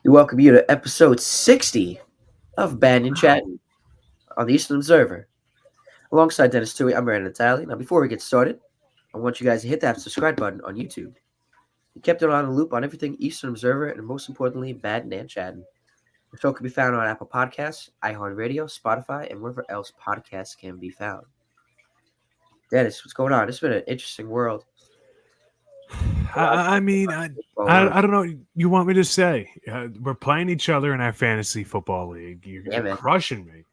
We welcome you to episode 60 of Battin Wow. Chattin on the Eastern Observer. Alongside Denis Tuohy, I'm Brandon Natale. Now, before we get started, I want you guys to hit that subscribe button on YouTube. We kept it on a loop on everything Eastern Observer and most importantly, Battin and Chattin. The show can be found on Apple Podcasts, iHeartRadio, Spotify, and wherever else podcasts can be found. Dennis, what's going on? It's been an interesting world. A lot of I, I stuff mean, I, going I on. I don't know. You want me to say we're playing each other in our fantasy football league. Yeah, You're man. crushing me.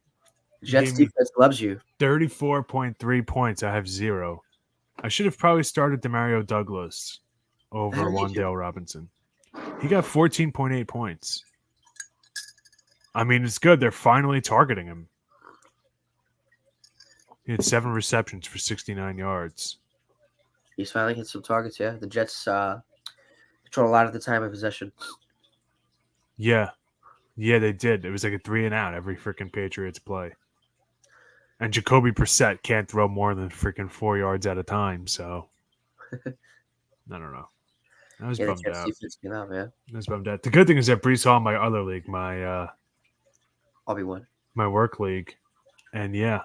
You Jets gave me defense loves you. 34.3 points. I have zero. I should have probably started Demario Douglas How over did you? Wandale Robinson. He got 14.8 points. I mean, it's good. They're finally targeting him. He had 7 receptions for 69 yards. He's finally hit some targets, yeah. The Jets control a lot of the time of possession. Yeah. Yeah, they did. It was like a 3 and out every freaking Patriots play. And Jacoby Brissett can't throw more than freaking 4 yards at a time. So I don't know. I was Yeah, the bummed Jets out. defense came out, man. I was bummed out. The good thing is that Brees Hall, my other league, RB1. my work league, and yeah,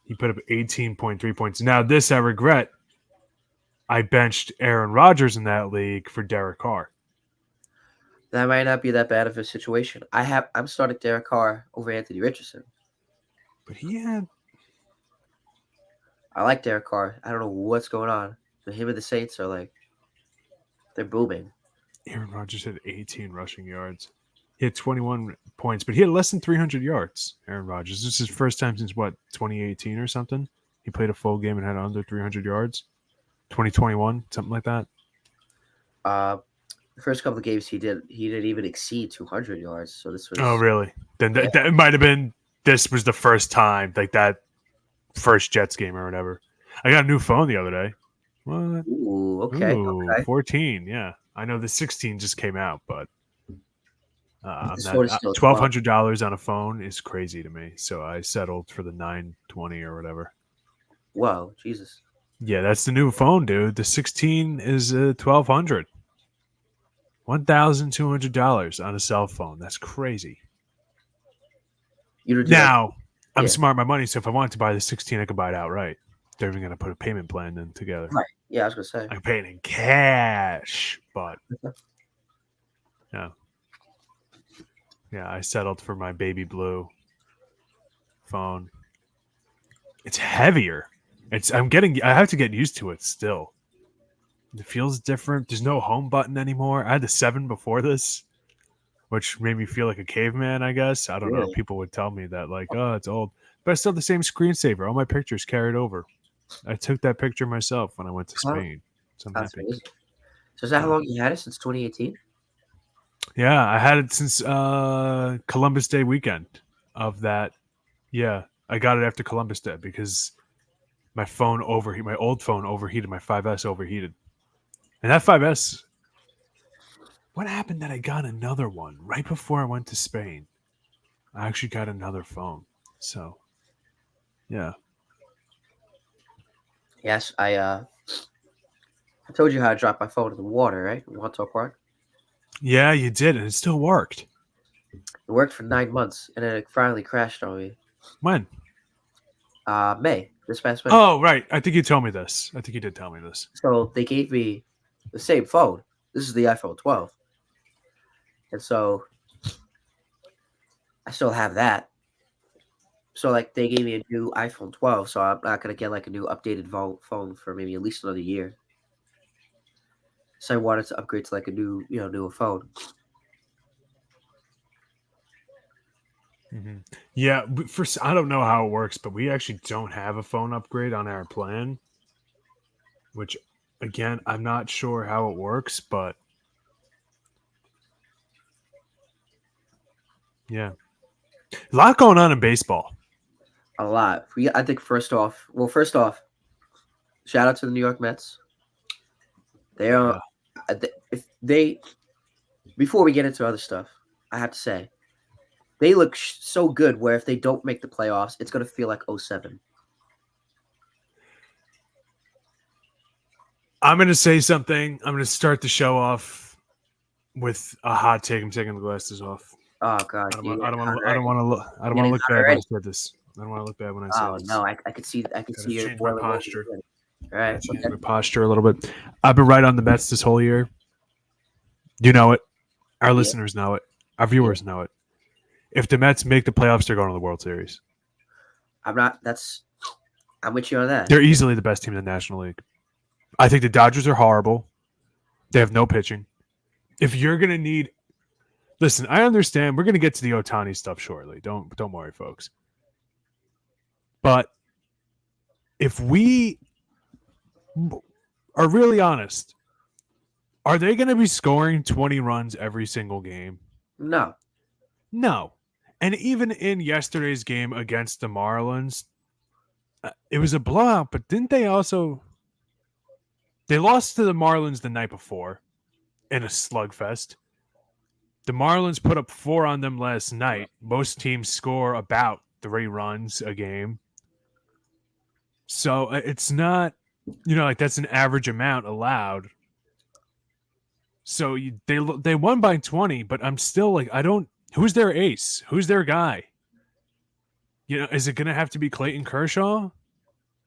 he put up 18.3 points. Now this I regret. I benched Aaron Rodgers in that league for Derek Carr. That might not be that bad of a situation. I'm starting Derek Carr over Anthony Richardson. But he had I like Derek Carr. I don't know what's going on. But him and the Saints are like they're booming. Aaron Rodgers had 18 rushing yards. He had 21 points, but he had less than 300 yards. Aaron Rodgers. This is his first time since what 2018 or something. He played a full game and had under 300 yards. 2021, something like that. Uh the first couple of games he didn't even exceed 200 yards. So this Oh, was really? Then yeah. that might have been. This was the first time, like that first Jets game or whatever. I got a new phone the other day. What? Ooh, okay, Ooh, okay. 14. Yeah, I know the 16 just came out, but I'm This not. phone is still 12. $1,200 on a phone is crazy to me, so I settled for the 920 or whatever. Whoa, Jesus. Yeah, that's the new phone, dude. The 16 is 1,200. $1,200 on a cell phone. That's crazy. You don't do like Now, I'm yeah, smart with my money, so if I wanted to buy the 16, I could buy it outright. They're even going to put a payment plan in together. right. Yeah, I was gonna say. I can pay it in cash, but yeah, yeah, I settled for my baby blue phone. It's heavier. I have to get used to it still. It feels different. There's no home button anymore. I had the 7 before this, which made me feel like a caveman, I guess. I don't know. Really? People would tell me that, like, oh, it's old. But I still have the same screensaver. All my pictures carried over. I took that picture myself when I went to Huh? Spain. So I'm That's happy. amazing. So is that how Yeah. long you had it since 2018? Yeah, I had it since Columbus Day weekend of that. Yeah, I got it after Columbus Day because my phone overheated. My old phone overheated. My 5S overheated. And that 5S, what happened that I got another one right before I went to Spain? I actually got another phone. So, yeah. Yes, I told you how I dropped my phone in the water, right? In Montauk Park. Yeah, you did. And it still worked. It worked for 9 months, and then it finally crashed on me. When? May, this past May. Oh, right. I think you told me this. I think you did tell me this. So they gave me the same phone. This is the iPhone 12, and so I still have that. So like they gave me a new iPhone 12, so I'm not gonna get like a new updated phone for maybe at least another year. So I wanted to upgrade to like a new, newer phone. Hmm. Yeah, I don't know how it works, but we actually don't have a phone upgrade on our plan, which again, I'm not sure how it works, but yeah. A lot going on in baseball. A lot. I think first off, shout out to the New York Mets. They are, Yeah. if they before we get into other stuff, I have to say they look so good. Where if they don't make the playoffs, it's gonna feel like '07. I'm going to say something. I'm going to start the show off with a hot take. I'm taking the glasses off. Oh God, I don't you want. I don't getting hot want. I don't already? want to look. I don't want to Getting look hot bad when I already? said this. I don't want to look bad when I say Oh this. no, I could see Gotta your change my boiling over posture. already. All right, Change okay. my posture a little bit. I've been right on the Mets this whole year. You know it. Our Yeah, listeners know it. Our yeah. viewers know it. If the Mets make the playoffs, they're going to the World Series. I'm not. I'm with you on that. They're easily the best team in the National League. I think the Dodgers are horrible. They have no pitching. If you're gonna need, listen, I understand. We're gonna get to the Ohtani stuff shortly. Don't worry, folks. But if we are really honest, are they going to be scoring 20 runs every single game? No, No. And even in yesterday's game against the Marlins, it was a blowout, but didn't they also they lost to the Marlins the night before in a slugfest. The Marlins put up 4 on them last night. Most teams score about 3 runs a game. So it's not, like that's an average amount allowed. So they won by 20, but I'm still like, I don't. Who's their ace? Who's their guy? Is it going to have to be Clayton Kershaw?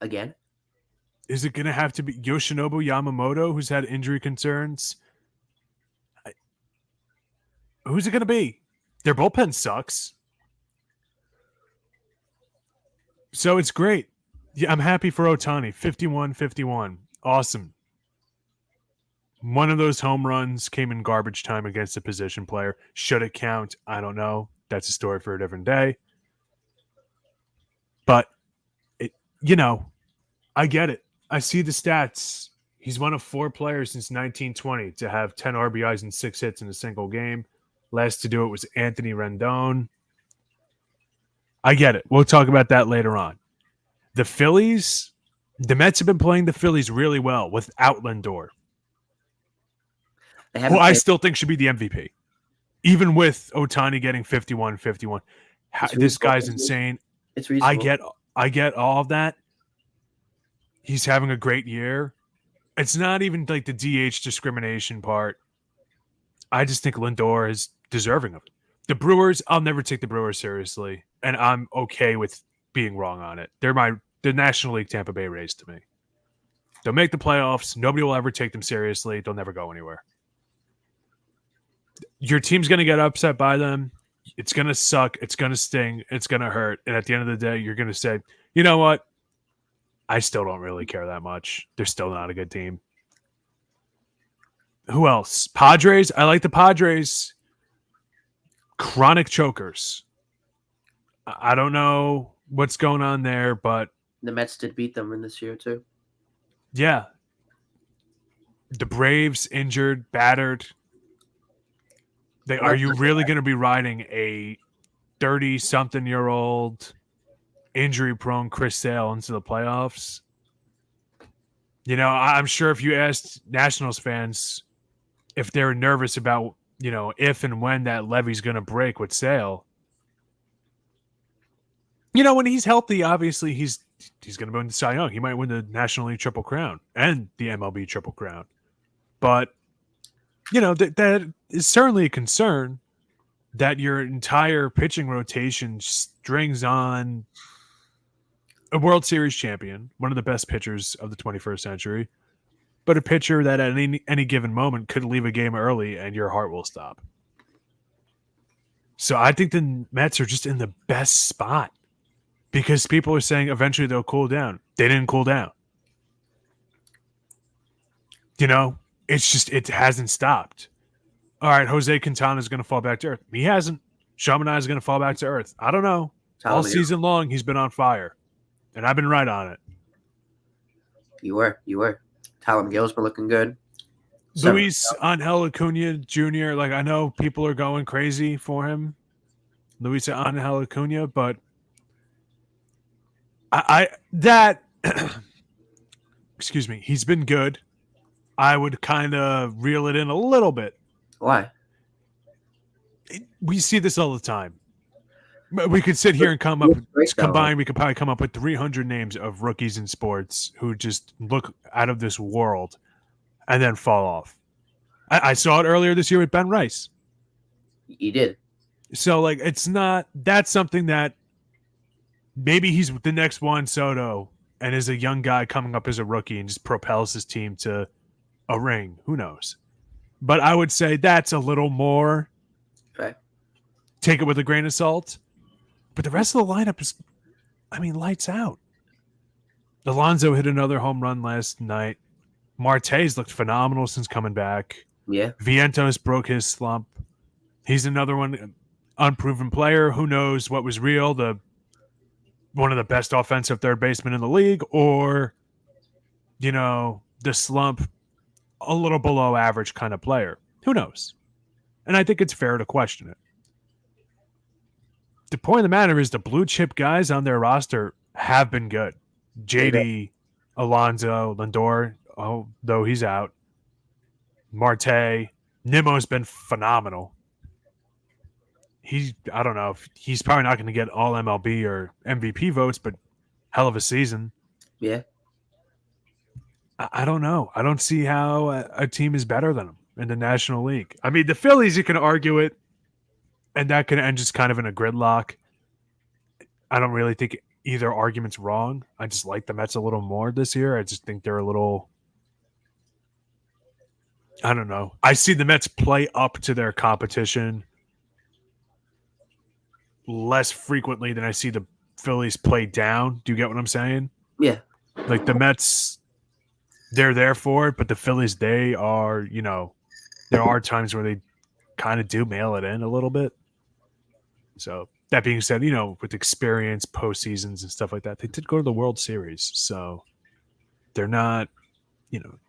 again. Is it going to have to be Yoshinobu Yamamoto, who's had injury concerns? Who's it going to be? Their bullpen sucks. So it's great. Yeah, I'm happy for Ohtani. 51-51. Awesome. One of those home runs came in garbage time against a position player. Should it count? I don't know. That's a story for a different day. But, I get it. I see the stats. He's one of 4 players since 1920 to have 10 RBIs and 6 hits in a single game. Last to do it was Anthony Rendon. I get it. We'll talk about that later on. The Phillies, the Mets have been playing the Phillies really well without Lindor, who I still think should be the MVP. Even with Ohtani getting 51-51. This guy's insane. It's reasonable. I get all of that. He's having a great year. It's not even like the DH discrimination part. I just think Lindor is deserving of it. The Brewers, I'll never take the Brewers seriously, and I'm okay with being wrong on it. They're the National League Tampa Bay Rays to me. They'll make the playoffs. Nobody will ever take them seriously. They'll never go anywhere. Your team's going to get upset by them. It's going to suck. It's going to sting. It's going to hurt. And at the end of the day, you're going to say, you know what? I still don't really care that much. They're still not a good team. Who else? Padres. I like the Padres. Chronic chokers. I don't know what's going on there, but the Mets did beat them in this year too. Yeah. The Braves injured, battered. Are you really going to be riding a 30-something-year-old injury-prone Chris Sale into the playoffs? I'm sure if you asked Nationals fans if they're nervous about, if and when that levee's going to break with Sale. When he's healthy, obviously he's going to win the Cy Young. He might win the National League Triple Crown and the MLB Triple Crown. But, that is certainly a concern that your entire pitching rotation strings on a World Series champion, one of the best pitchers of the 21st century, but a pitcher that at any given moment could leave a game early and your heart will stop. So I think the Mets are just in the best spot because people are saying eventually they'll cool down. They didn't cool down. It's just, it hasn't stopped. All right, Jose Quintana is going to fall back to earth. He hasn't. Shamanai is going to fall back to earth. I don't know. All season long, he's been on fire. And I've been right on it. You were. Tyler McGill's been looking good. Luis Angel Acuna Jr., I know people are going crazy for him. Luis Angel Acuna, but excuse me, he's been good. I would kind of reel it in a little bit. Why? We see this all the time. We could sit here and combine. We could probably come up with 300 names of rookies in sports who just look out of this world and then fall off. I saw it earlier this year with Ben Rice. You did. So, like, it's not – that's something that maybe he's the next Juan Soto and is a young guy coming up as a rookie and just propels his team to a ring. Who knows? But I would say that's a little more Right. take it with a grain of salt. But the rest of the lineup is, I mean, lights out. Alonso hit another home run last night. Marte's looked phenomenal since coming back. Yeah. Vientos broke his slump. He's another one, unproven player. Who knows what was real? One of the best offensive third basemen in the league, or the slump, a little below average kind of player. Who knows? And I think it's fair to question it. The point of the matter is the blue chip guys on their roster have been good. JD, Alonso, Lindor, though he's out. Marte, Nimmo's been phenomenal. I don't know, he's probably not going to get all MLB or MVP votes, but hell of a season. Yeah. I don't know. I don't see how a team is better than them in the National League. I mean, the Phillies, you can argue it, and that can end just kind of in a gridlock. I don't really think either argument's wrong. I just like the Mets a little more this year. I just think they're a little, I don't know. I see the Mets play up to their competition less frequently than I see the Phillies play down. Do you get what I'm saying? Yeah. Like the Mets, they're there for it, but the Phillies, they are, there are times where they kind of do mail it in a little bit. So that being said, with experience, postseasons and stuff like that, they did go to the World Series. So they're not,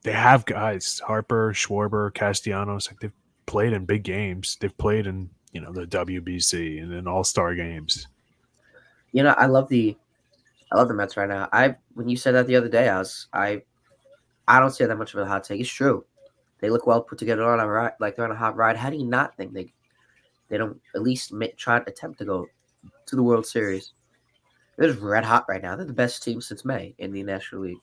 they have guys, Harper, Schwarber, Castellanos, like they've played in big games. They've played in, the WBC and in all-star games. I love the Mets right now. When you said that the other day, I don't see that much of a hot take. It's true. They look well put together on a ride, like they're on a hot ride. How do you not think they don't at least try to attempt to go to the World Series? They're just red hot right now. They're the best team since May in the National League.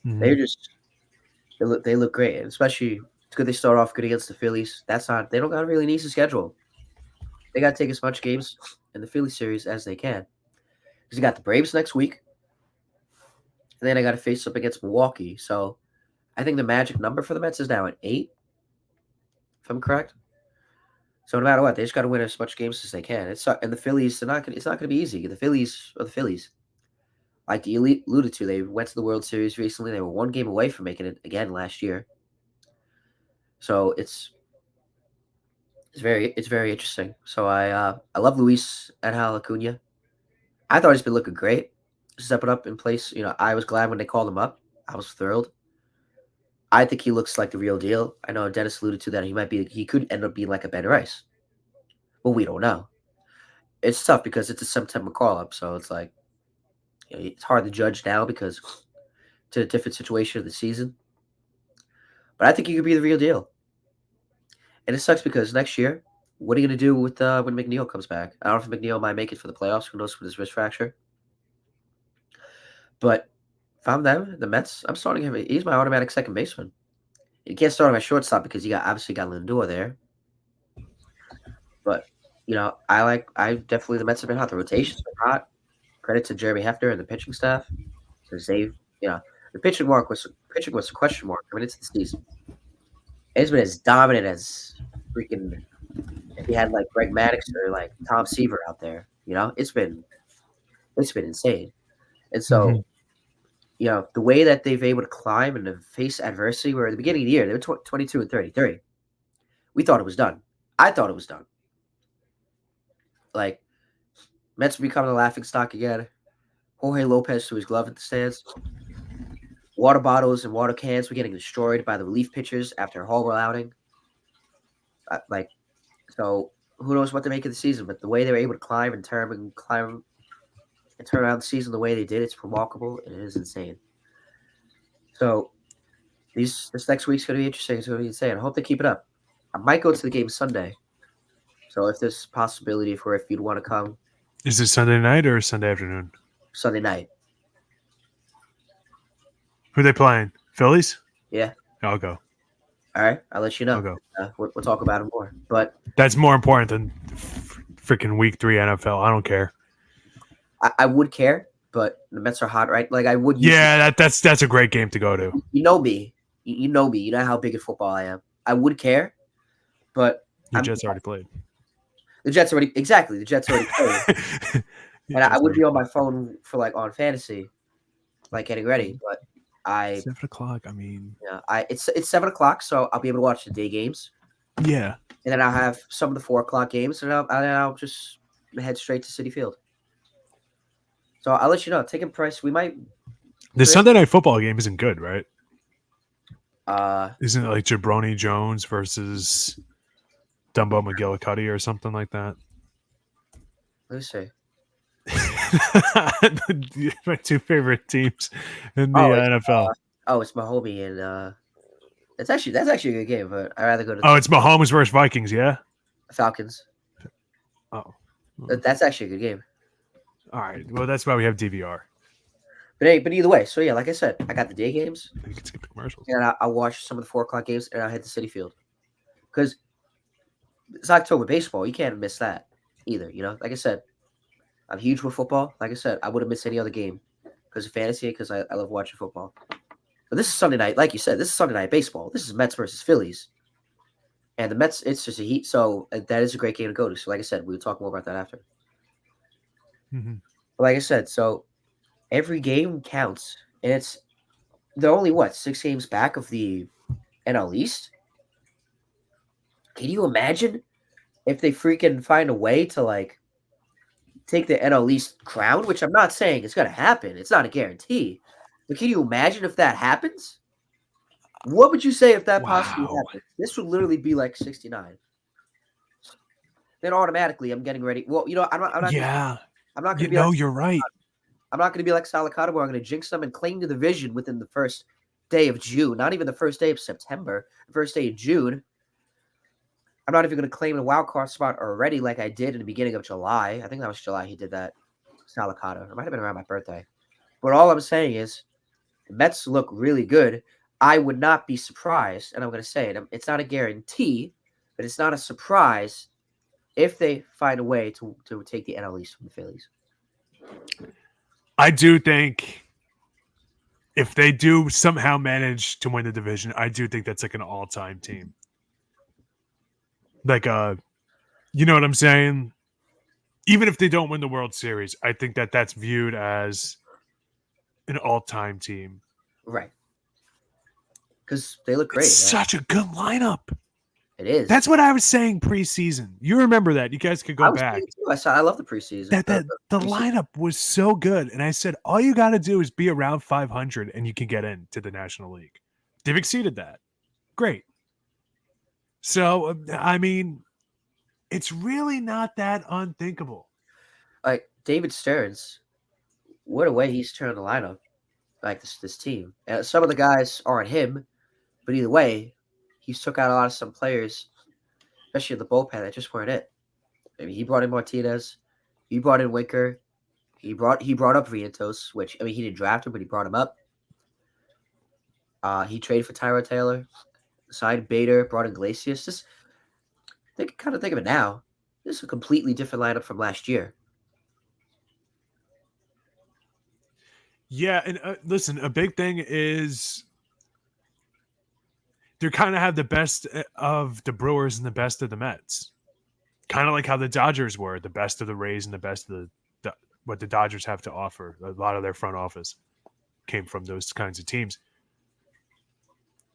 Mm-hmm. They look great, and especially it's good they start off good against the Phillies. They don't got a really easy schedule. They got to take as much games in the Philly series as they can, because you got the Braves next week, and then I got to face up against Milwaukee. So I think the magic number for the Mets is now at 8, if I'm correct. So no matter what, they just got to win as much games as they can. And the Phillies, it's not going to be easy. The Phillies are the Phillies. Like you alluded to, they went to the World Series recently. They were one game away from making it again last year. So it's very interesting. So I love Luis Angel Acuna. I thought he's been looking great, stepping up in place. I was glad when they called him up. I was thrilled. I think he looks like the real deal. I know Dennis alluded to that he could end up being like a Ben Rice. But we don't know. It's tough because it's a September call-up, so it's like it's hard to judge now because it's a different situation of the season. But I think he could be the real deal. And it sucks because next year, what are you going to do with when McNeil comes back? I don't know if McNeil might make it for the playoffs. Who knows with his wrist fracture? But if I'm them, the Mets, I'm starting him. He's my automatic second baseman. You can't start him at shortstop because you obviously got Lindor there. But I definitely the Mets have been hot. The rotation's been hot. Credit to Jeremy Hefner and the pitching staff because they've the pitching was a question mark coming into the season. It's been as dominant as freaking if you had like Greg Maddux or like Tom Seaver out there. It's been insane. And so, the way that they've able to climb and to face adversity, where at the beginning of the year they were 22 and 33. We thought it was done. I thought it was done. Like Mets becoming a laughing stock again. Jorge Lopez threw his glove at the stands. Water bottles and water cans were getting destroyed by the relief pitchers after a horrible outing. So who knows what to make of the season? But the way they were able to climb and turn around the season the way they did, it's remarkable and it is insane. So this next week's going to be interesting. It's going to be insane. I hope they keep it up. I might go to the game Sunday. So if there's a possibility if you'd want to come. Is it Sunday night or Sunday afternoon? Sunday night. Who are they playing? Phillies? Yeah. I'll go. All right, I'll let you know. I'll go. We'll talk about it more. But That's more important than freaking week 3 NFL. I don't care. I would care, but the Mets are hot, right? Like I would usually. Yeah, that's a great game to go to. You know me. You know me. You know how big at football I am. I would care, but Your Jets already played. The Jets already played, and I would be on my phone for like on fantasy, like getting ready. But 7:00. I mean, it's 7 o'clock, so I'll be able to watch the day games. Yeah, and then I'll have some of the 4 o'clock games, and I'll just head straight to Citi Field. So I'll let you know. Ticket price, we might. The Sunday night football game isn't good, right? Uh, Isn't it like Jabroni Jones versus Dumbo McGillicuddy or something like that? let me see. My two favorite teams in the NFL. It's my homie, and that's actually a good game. But I'd rather go to. It's Mahomes versus Vikings, yeah. Falcons. Oh, That's actually a good game. All right. Well, that's why we have DVR. But either way, so yeah, like I said, I got the day games. You can skip the commercials. And I'll watch some of the 4 o'clock games, and I'll head to Citi Field. Because it's October baseball. You can't miss that either. You know, like I said, I'm huge with football. Like I said, I wouldn't miss any other game because of fantasy, because I love watching football. But this is Sunday night. Like you said, this is Sunday night baseball. This is Mets versus Phillies. And the Mets, it's just a heat. So that is a great game to go to. So like I said, we'll talk more about that after. Mm-hmm. But like I said, so every game counts. And they're only, 6 games back of the NL East? Can you imagine if they freaking find a way to, like, take the NL East crown? Which I'm not saying it's going to happen. It's not a guarantee. But can you imagine if that happens? What would you say if that possibly happened? This would literally be like 69. Then automatically I'm getting ready. Well, you know, I'm not Yeah. I'm not going to be like, you're right. I'm not going to be like Salicata where I'm going to jinx them and claim the division within the first day of June. Not even the first day of September. The first day of June. I'm not even going to claim a wild card spot already like I did in the beginning of July. I think that was July he did that. Salicata. It might have been around my birthday. But all I'm saying is the Mets look really good. I would not be surprised, and I'm going to say it. It's not a guarantee, but it's not a surprise if they find a way to take the NL East from the Phillies. I do think if they do somehow manage to win the division, I do think that's like an all-time team. Like, you know what I'm saying? Even if they don't win the World Series, I think that's viewed as an all-time team. Right. Because they look great. It's such a good lineup. It is. That's what I was saying preseason. You remember that. You guys could go back. I love the preseason. The lineup was so good. And I said, all you got to do is be around 500 and you can get into the National League. They've exceeded that. Great. So, I mean, it's really not that unthinkable. Like David Stearns, what a way he's turned the lineup, like this team. And some of the guys aren't him, but either way, he's took out a lot of some players, especially in the bullpen, that just weren't it. I mean, he brought in Martinez, he brought in Winker, he brought up Vientos, which I mean he didn't draft him, but he brought him up. He traded for Tyrod Taylor, signed Bader, brought in Iglesias. Just think of it now. This is a completely different lineup from last year. Yeah, and listen, a big thing is they kind of have the best of the Brewers and the best of the Mets. Kind of like how the Dodgers were, the best of the Rays and the best of what the Dodgers have to offer. A lot of their front office came from those kinds of teams.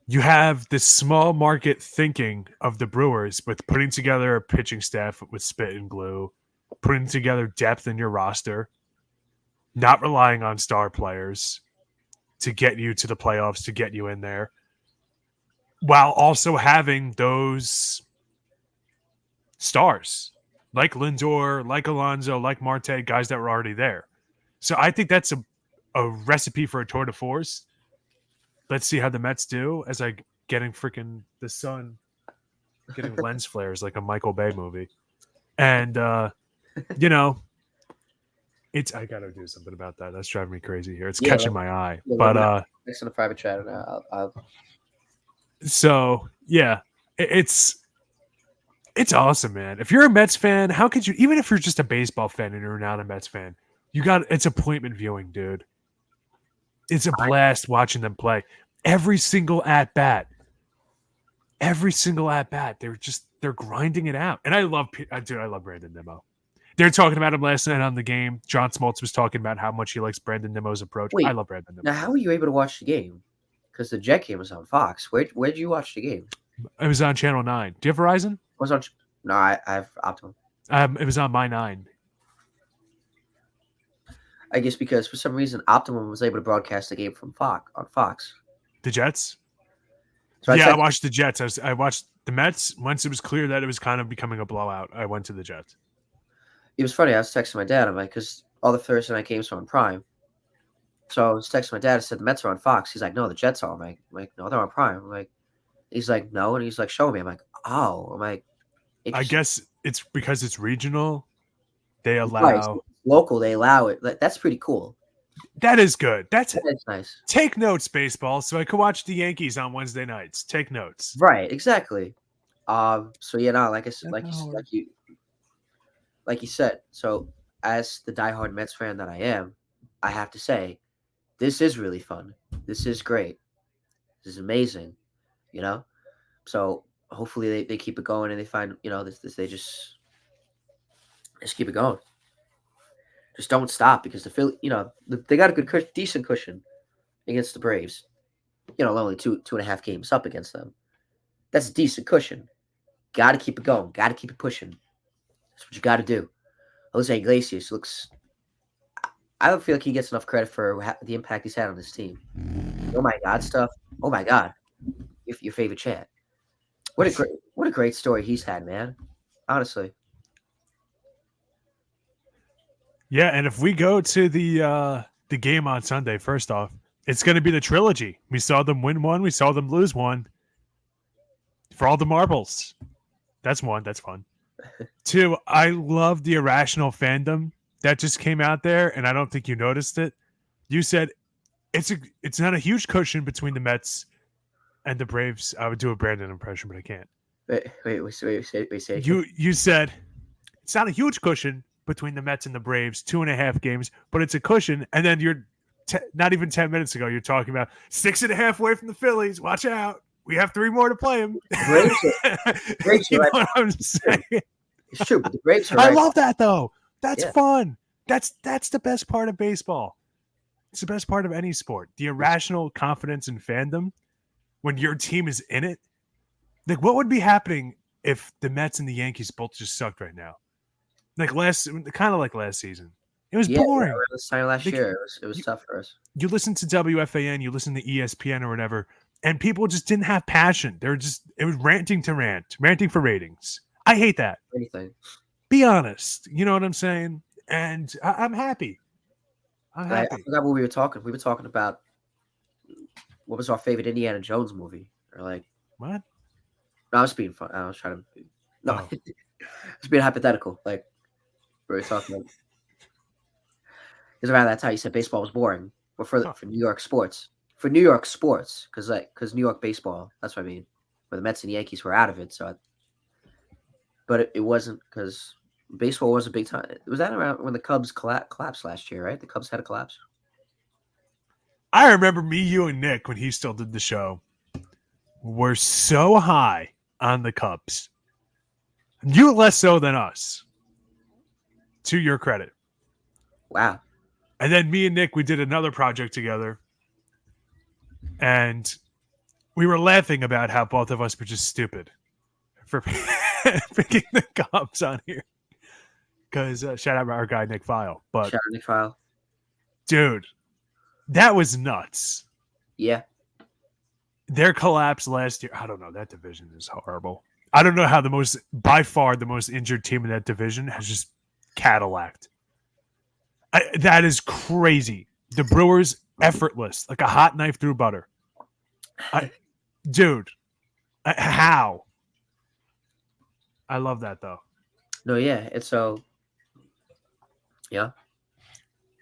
You have this small market thinking of the Brewers with putting together a pitching staff with spit and glue, putting together depth in your roster, not relying on star players to get you to the playoffs, to get you in there, while also having those stars like Lindor, like Alonso, like Marte, guys that were already there. So I think that's a recipe for a tour de force. Let's see how the Mets do as I getting freaking the sun, getting lens flares like a Michael Bay movie. And, you know, I got to do something about that. That's driving me crazy here. It's catching my eye. But next in the private chat, and So yeah, it's awesome, man. If you're a Mets fan, how could you? Even if you're just a baseball fan and you're not a Mets fan, it's appointment viewing, dude. It's a blast watching them play. Every single at bat, they're grinding it out. And I love, dude, I love Brandon Nimmo. They're talking about him last night on the game. John Smoltz was talking about how much he likes Brandon Nimmo's approach. I Wait, love Brandon Nimmo. now how were you able to watch the game? Because the Jet game was on Fox. Where'd you watch the game? It was on Channel 9. Do you have Verizon? Was on? No, I have Optimum. It was on my 9. I guess because for some reason Optimum was able to broadcast the game from Fox on Fox. The Jets? So I watched the Jets. I watched the Mets. Once it was clear that it was kind of becoming a blowout, I went to the Jets. It was funny. I was texting my dad. I'm like, because all the Thursday night games are on Prime. So I was texting my dad. I said the Mets are on Fox. He's like, no, the Jets are. I'm like, no, they're on Prime. I'm like, he's like, no, and he's like, show me. I'm like, oh, I'm like, I guess it's because it's regional. They allow right, so local. They allow it. Like, that's pretty cool. That is good. That's nice. Take notes, baseball, so I could watch the Yankees on Wednesday nights. Take notes. Right, exactly. So yeah, no, like you said. So as the diehard Mets fan that I am, I have to say, this is really fun. This is great. This is amazing. You know, so hopefully they keep it going and they find this they just keep it going. Just don't stop because the Philly, they got a good decent cushion against the Braves. Only 2.5 games up against them. That's a decent cushion. Got to keep it going. Got to keep it pushing. That's what you got to do. Jose Iglesias looks. I don't feel like he gets enough credit for the impact he's had on this team. Oh my God, stuff. Oh my God, your favorite chat. What a great story he's had, man. Honestly. Yeah, and if we go to the game on Sunday, first off, it's going to be the trilogy. We saw them win one, we saw them lose one. For all the marbles. That's one. That's fun. 2, I love the irrational fandom that just came out there, and I don't think you noticed it. You said it's not a huge cushion between the Mets and the Braves. I would do a Brandon impression, but I can't. Wait. You said it's not a huge cushion between the Mets and the Braves, 2.5 games, but it's a cushion. And then you're not even 10 minutes ago, you're talking about 6.5 away from the Phillies. Watch out. We have 3 more to play them. Braves you know what I'm saying? It's true, but the Braves are I love that, though. That's Yeah. fun. That's the best part of baseball. It's the best part of any sport. The irrational confidence and fandom when your team is in it. Like, what would be happening if the Mets and the Yankees both just sucked right now? Like kind of like last season. It was boring. This time last year, it was tough for us. You listen to WFAN, you listen to ESPN or whatever, and people just didn't have passion. It was ranting for ratings. I hate that. Anything. Be honest. You know what I'm saying? And I'm happy. I forgot what we were talking. We were talking about what was our favorite Indiana Jones movie, or like what? No, I was being fun. I was trying to. No, it's being hypothetical. Like we were talking about. Because around that time, you said baseball was boring, but for New York sports, because New York baseball, that's what I mean. Where the Mets and Yankees were out of it, but it wasn't because baseball was a big time. Was that around when the Cubs collapsed last year? Right, the Cubs had a collapse. I remember me, you, and Nick when he still did the show. Were so high on the Cubs. You less so than us. To your credit. Wow. And then me and Nick, we did another project together. And we were laughing about how both of us were just stupid for picking the Cubs on here. Because shout out to our guy, Nick Feil. Shout out Nick Feil. Dude, that was nuts. Yeah. Their collapse last year, I don't know. That division is horrible. I don't know how by far the most injured team in that division has just Cadillac. That is crazy. The Brewers, effortless, like a hot knife through butter. Dude, how? I love that, though. No, yeah. It's so, yeah.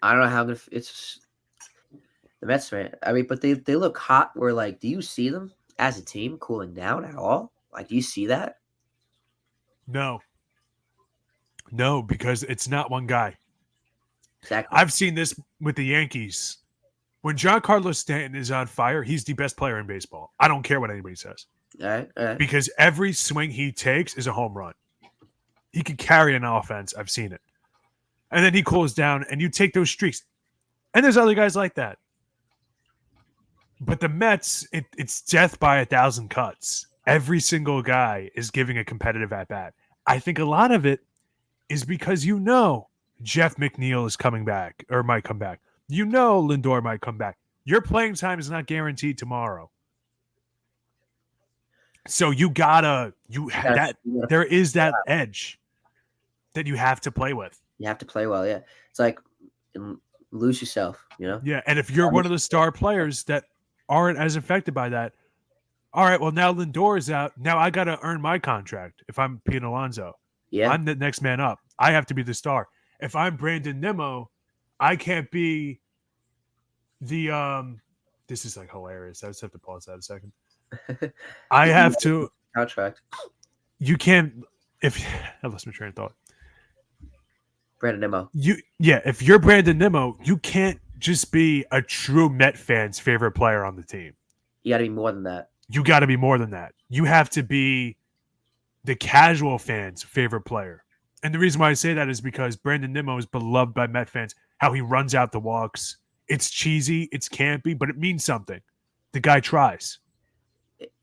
I don't know how it's the Mets, man. I mean, but they look hot. We're like, do you see them? as a team cooling down at all? Like, do you see that? No, because it's not one guy. Exactly. I've seen this with the Yankees. When Giancarlo Stanton is on fire, he's the best player in baseball. I don't care what anybody says. All right, all right. Because every swing he takes is a home run. He can carry an offense. I've seen it. And then he cools down, and you take those streaks. And there's other guys like that. But the Mets, it's death by 1,000 cuts. Every single guy is giving a competitive at-bat. I think a lot of it is because Jeff McNeil is coming back or might come back. Lindor might come back. Your playing time is not guaranteed tomorrow. So there is that edge that you have to play with. You have to play well, yeah. It's like lose yourself, Yeah, and if you're one of the star players that aren't as affected by that, all right, well, now Lindor is out. Now I got to earn my contract if I'm Pete Alonso. Yeah. I'm the next man up. I have to be the star. If I'm Brandon Nimmo, I can't be the this is like hilarious. I just have to pause that a second. I have to contract. You can't if I lost my train of thought. Brandon Nimmo. If you're Brandon Nimmo, you can't just be a true Met fan's favorite player on the team. You got to be more than that. You got to be more than that. You have to be the casual fan's favorite player. And the reason why I say that is because Brandon Nimmo is beloved by Met fans. How he runs out the walks. It's cheesy, it's campy, but it means something. The guy tries.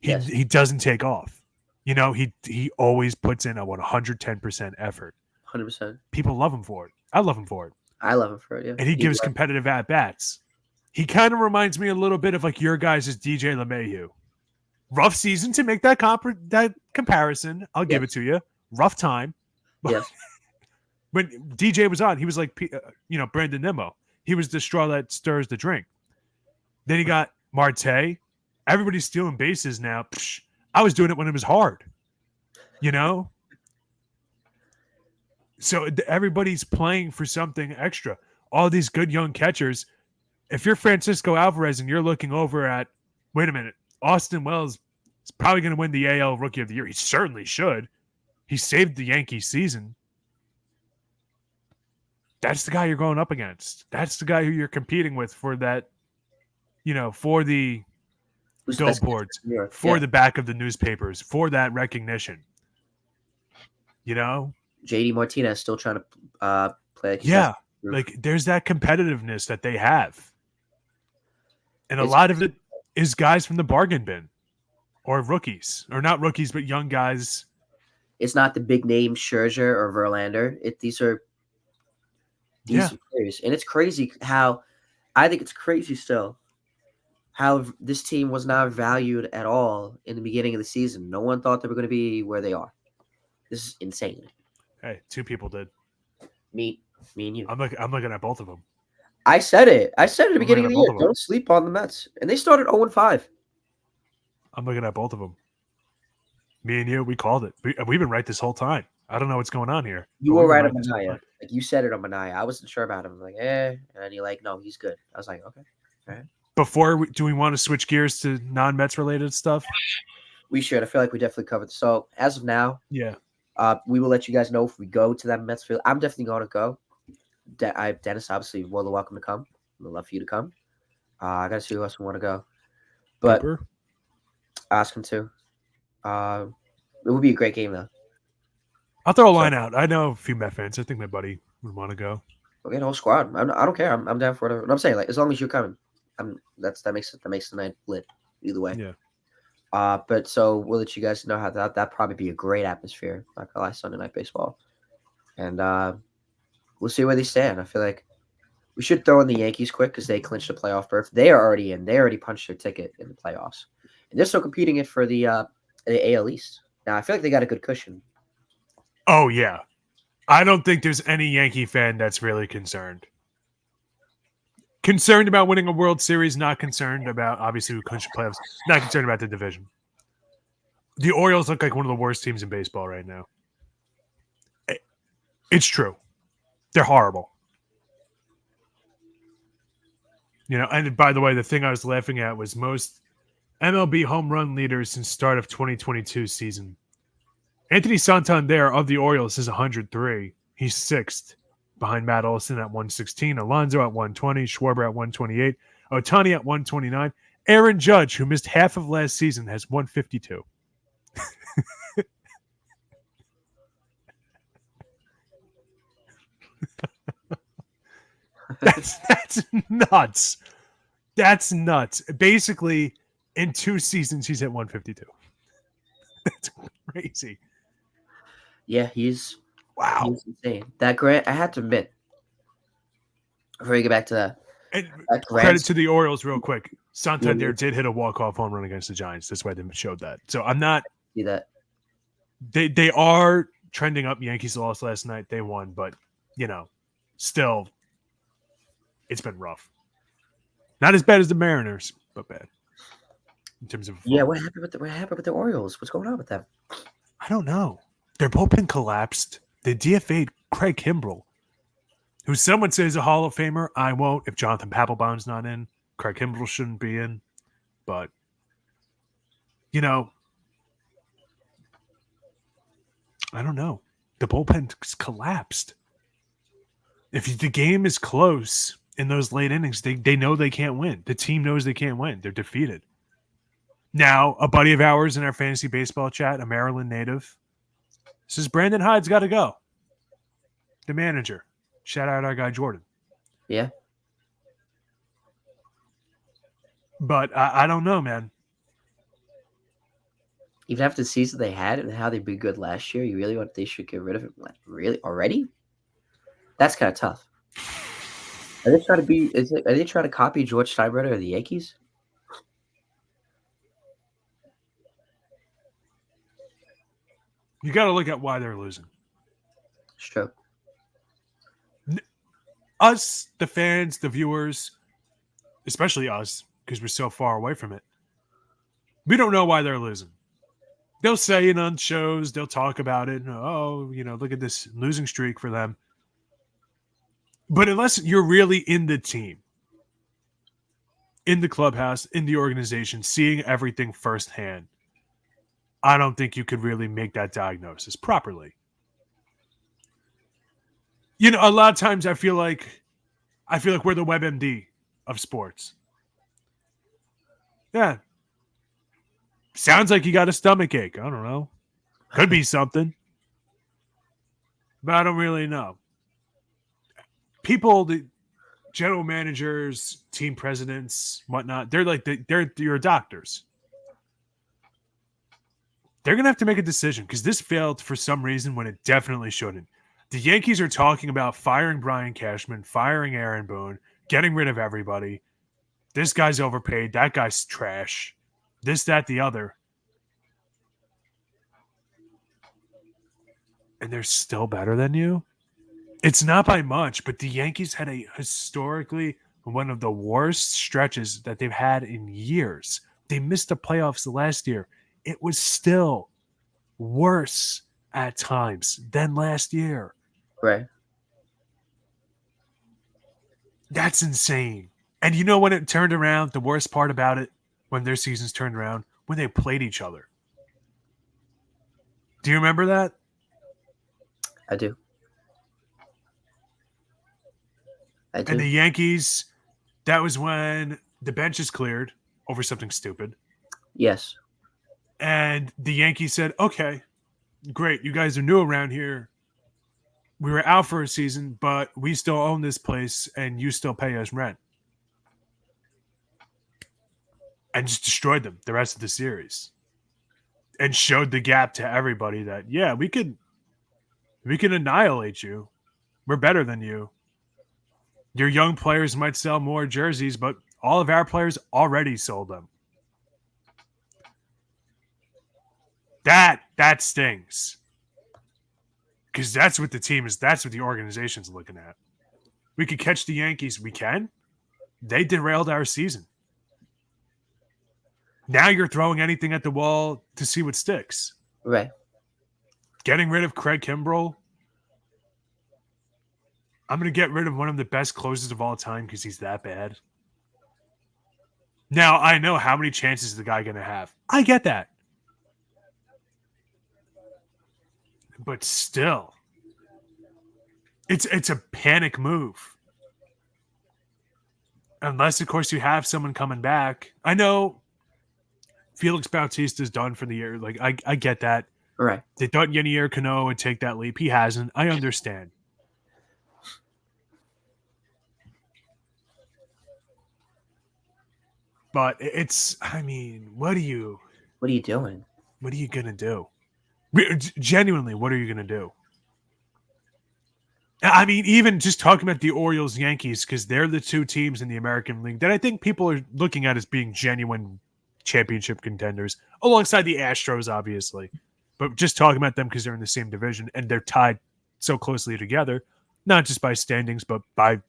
Yes. He doesn't take off. He always puts in a 110% effort. 100%. People love him for it. I love him for it. I love him for it, yeah. And he gives competitive at-bats. He kind of reminds me a little bit of like your guys' DJ LeMahieu. Rough season to make that comparison. I'll give it to you. Rough time. Yes. When DJ was on, he was like, Brandon Nimmo. He was the straw that stirs the drink. Then he got Marte. Everybody's stealing bases now. Psh, I was doing it when it was hard. So everybody's playing for something extra. All these good young catchers. If you're Francisco Alvarez and you're looking over at, wait a minute, Austin Wells is probably going to win the AL Rookie of the Year. He certainly should. He saved the Yankees season. That's the guy you're going up against. That's the guy who you're competing with for that, for the billboards, for the back of the newspapers, for that recognition. JD Martinez still trying to play. Like there's that competitiveness that they have. And a lot of it is guys from the bargain bin or rookies, or not rookies, but young guys. It's not the big name Scherzer or Verlander. These are decent players. And it's crazy I think it's crazy still how this team was not valued at all in the beginning of the season. No one thought they were going to be where they are. This is insane. Hey, two people did. Me and you. I'm looking at both of them. I said it. At the beginning of the year. Don't sleep on the Mets. And they started 0-5. I'm looking at both of them. Me and you, we called it. We've been right this whole time. I don't know what's going on here. You were right on Manaea. Like you said it on Manaea. I wasn't sure about him. Like, and then you're like, no, he's good. I was like, okay. All right. Do we want to switch gears to non-Mets related stuff? We should. I feel like we definitely covered. So as of now, we will let you guys know if we go to that Mets field. I'm definitely going to go. Dennis, obviously, you're more than welcome to come. We'd love for you to come. I got to see who else we want to go. But ask him to. It would be a great game, though. I'll throw a line out. I know a few Met fans. I think my buddy would want to go. Okay, the whole squad. I don't care. I'm down for whatever. I'm saying, like, as long as you're coming, that makes the night lit. Either way. Yeah. But so we'll let you guys know how that probably be a great atmosphere. Not gonna lie, Sunday Night Baseball, and we'll see where they stand. I feel like we should throw in the Yankees quick because they clinched the playoff berth. They are already in. They already punched their ticket in the playoffs, and they're still competing it for the AL East. Now I feel like they got a good cushion. Oh yeah, I don't think there's any Yankee fan that's really concerned. Concerned about winning a World Series, not concerned about, obviously, who clinched the playoffs, not concerned about the division. The Orioles look like one of the worst teams in baseball right now. It's true. They're horrible. And by the way, the thing I was laughing at was MLB home run leaders since start of 2022 season. Anthony Santander of the Orioles is 103. He's sixth, behind Matt Olson at 116, Alonso at 120, Schwarber at 128, Ohtani at 129. Aaron Judge, who missed half of last season, has 152. That's nuts. That's nuts. Basically, in 2 seasons, he's at 152. That's crazy. Yeah, he's Wow. insane. That Grant, I have to admit, before you get back to that, And that credit Grant, to the Orioles real quick. Santander did hit a walk-off home run against the Giants. That's why they showed that. So I'm not see that. they are trending up. Yankees lost last night. They won, but still it's been rough. Not as bad as the Mariners, but bad. In terms of Yeah, what happened with the Orioles? What's going on with them? I don't know. Their bullpen collapsed. They DFA'd Craig Kimbrell, who some would say is a Hall of Famer. I won't if Jonathan Papelbon's not in. Craig Kimbrell shouldn't be in. But, I don't know. The bullpen collapsed. If the game is close in those late innings, they know they can't win. The team knows they can't win. They're defeated. Now, a buddy of ours in our fantasy baseball chat, a Maryland native, says Brandon Hyde's got to go. The manager. Shout out our guy Jordan. Yeah. But I don't know, man. Even after the season they had and how they'd be good last year, you really want they should get rid of him? Like, really already? That's kind of tough. Are they trying to be? Are they trying to copy George Steinbrenner of the Yankees? You got to look at why they're losing. It's true. Us, the fans, the viewers, especially us, because we're so far away from it, we don't know why they're losing. They'll say it on shows, they'll talk about it. Oh, look at this losing streak for them. But unless you're really in the team, in the clubhouse, in the organization, seeing everything firsthand, I don't think you could really make that diagnosis properly. A lot of times I feel like we're the WebMD of sports. Yeah. Sounds like you got a stomach ache. I don't know. Could be something. But I don't really know. People, the general managers, team presidents, whatnot, they're like they're your doctors. They're going to have to make a decision because this failed for some reason when it definitely shouldn't. The Yankees are talking about firing Brian Cashman, firing Aaron Boone, getting rid of everybody. This guy's overpaid. That guy's trash. This, that, the other. And they're still better than you? It's not by much, but the Yankees had a historically one of the worst stretches that they've had in years. They missed the playoffs last year. It was still worse at times than last year. Right. That's insane. And you know when it turned around, the worst part about it, when their seasons turned around, when they played each other. Do you remember that? I do. And the Yankees, that was when the benches cleared over something stupid. Yes. And the Yankees said, okay, great. You guys are new around here. We were out for a season, but we still own this place and you still pay us rent. And just destroyed them the rest of the series. And showed the gap to everybody that, yeah, we can annihilate you. We're better than you. Your young players might sell more jerseys, but all of our players already sold them. That stings. Because that's what the team is. That's what the organization's looking at. We could catch the Yankees. We can. They derailed our season. Now you're throwing anything at the wall to see what sticks. Right. Getting rid of Craig Kimbrell. I'm going to get rid of one of the best closers of all time because he's that bad. Now, I know how many chances is the guy going to have. I get that. But still, it's a panic move. Unless, of course, you have someone coming back. I know Felix Bautista's done for the year. Like, I get that. Right. They thought Yenier Cano would take that leap. He hasn't. I understand. But it's, I mean, What are you doing? what are you going to do? Genuinely, what are you going to do? I mean, even just talking about the Orioles Yankees, because they're the two teams in the American League that I think people are looking at as being genuine championship contenders, alongside the Astros, obviously. But just talking about them because they're in the same division and they're tied so closely together, not just by standings, but by,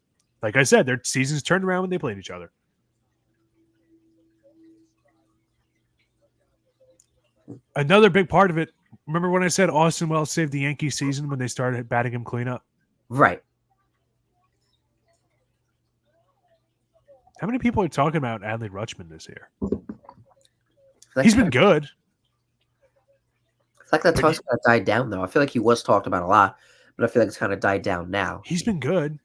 like I said, their seasons turned around when they played each other. Another big part of it, remember when I said Austin Wells saved the Yankee season when they started batting him cleanup? Right. How many people are talking about Adley Rutschman this year? Like He's been good. I feel like that talk's kind of died down, though. I feel like he was talked about a lot, but I feel like it's kind of died down now. He's been good.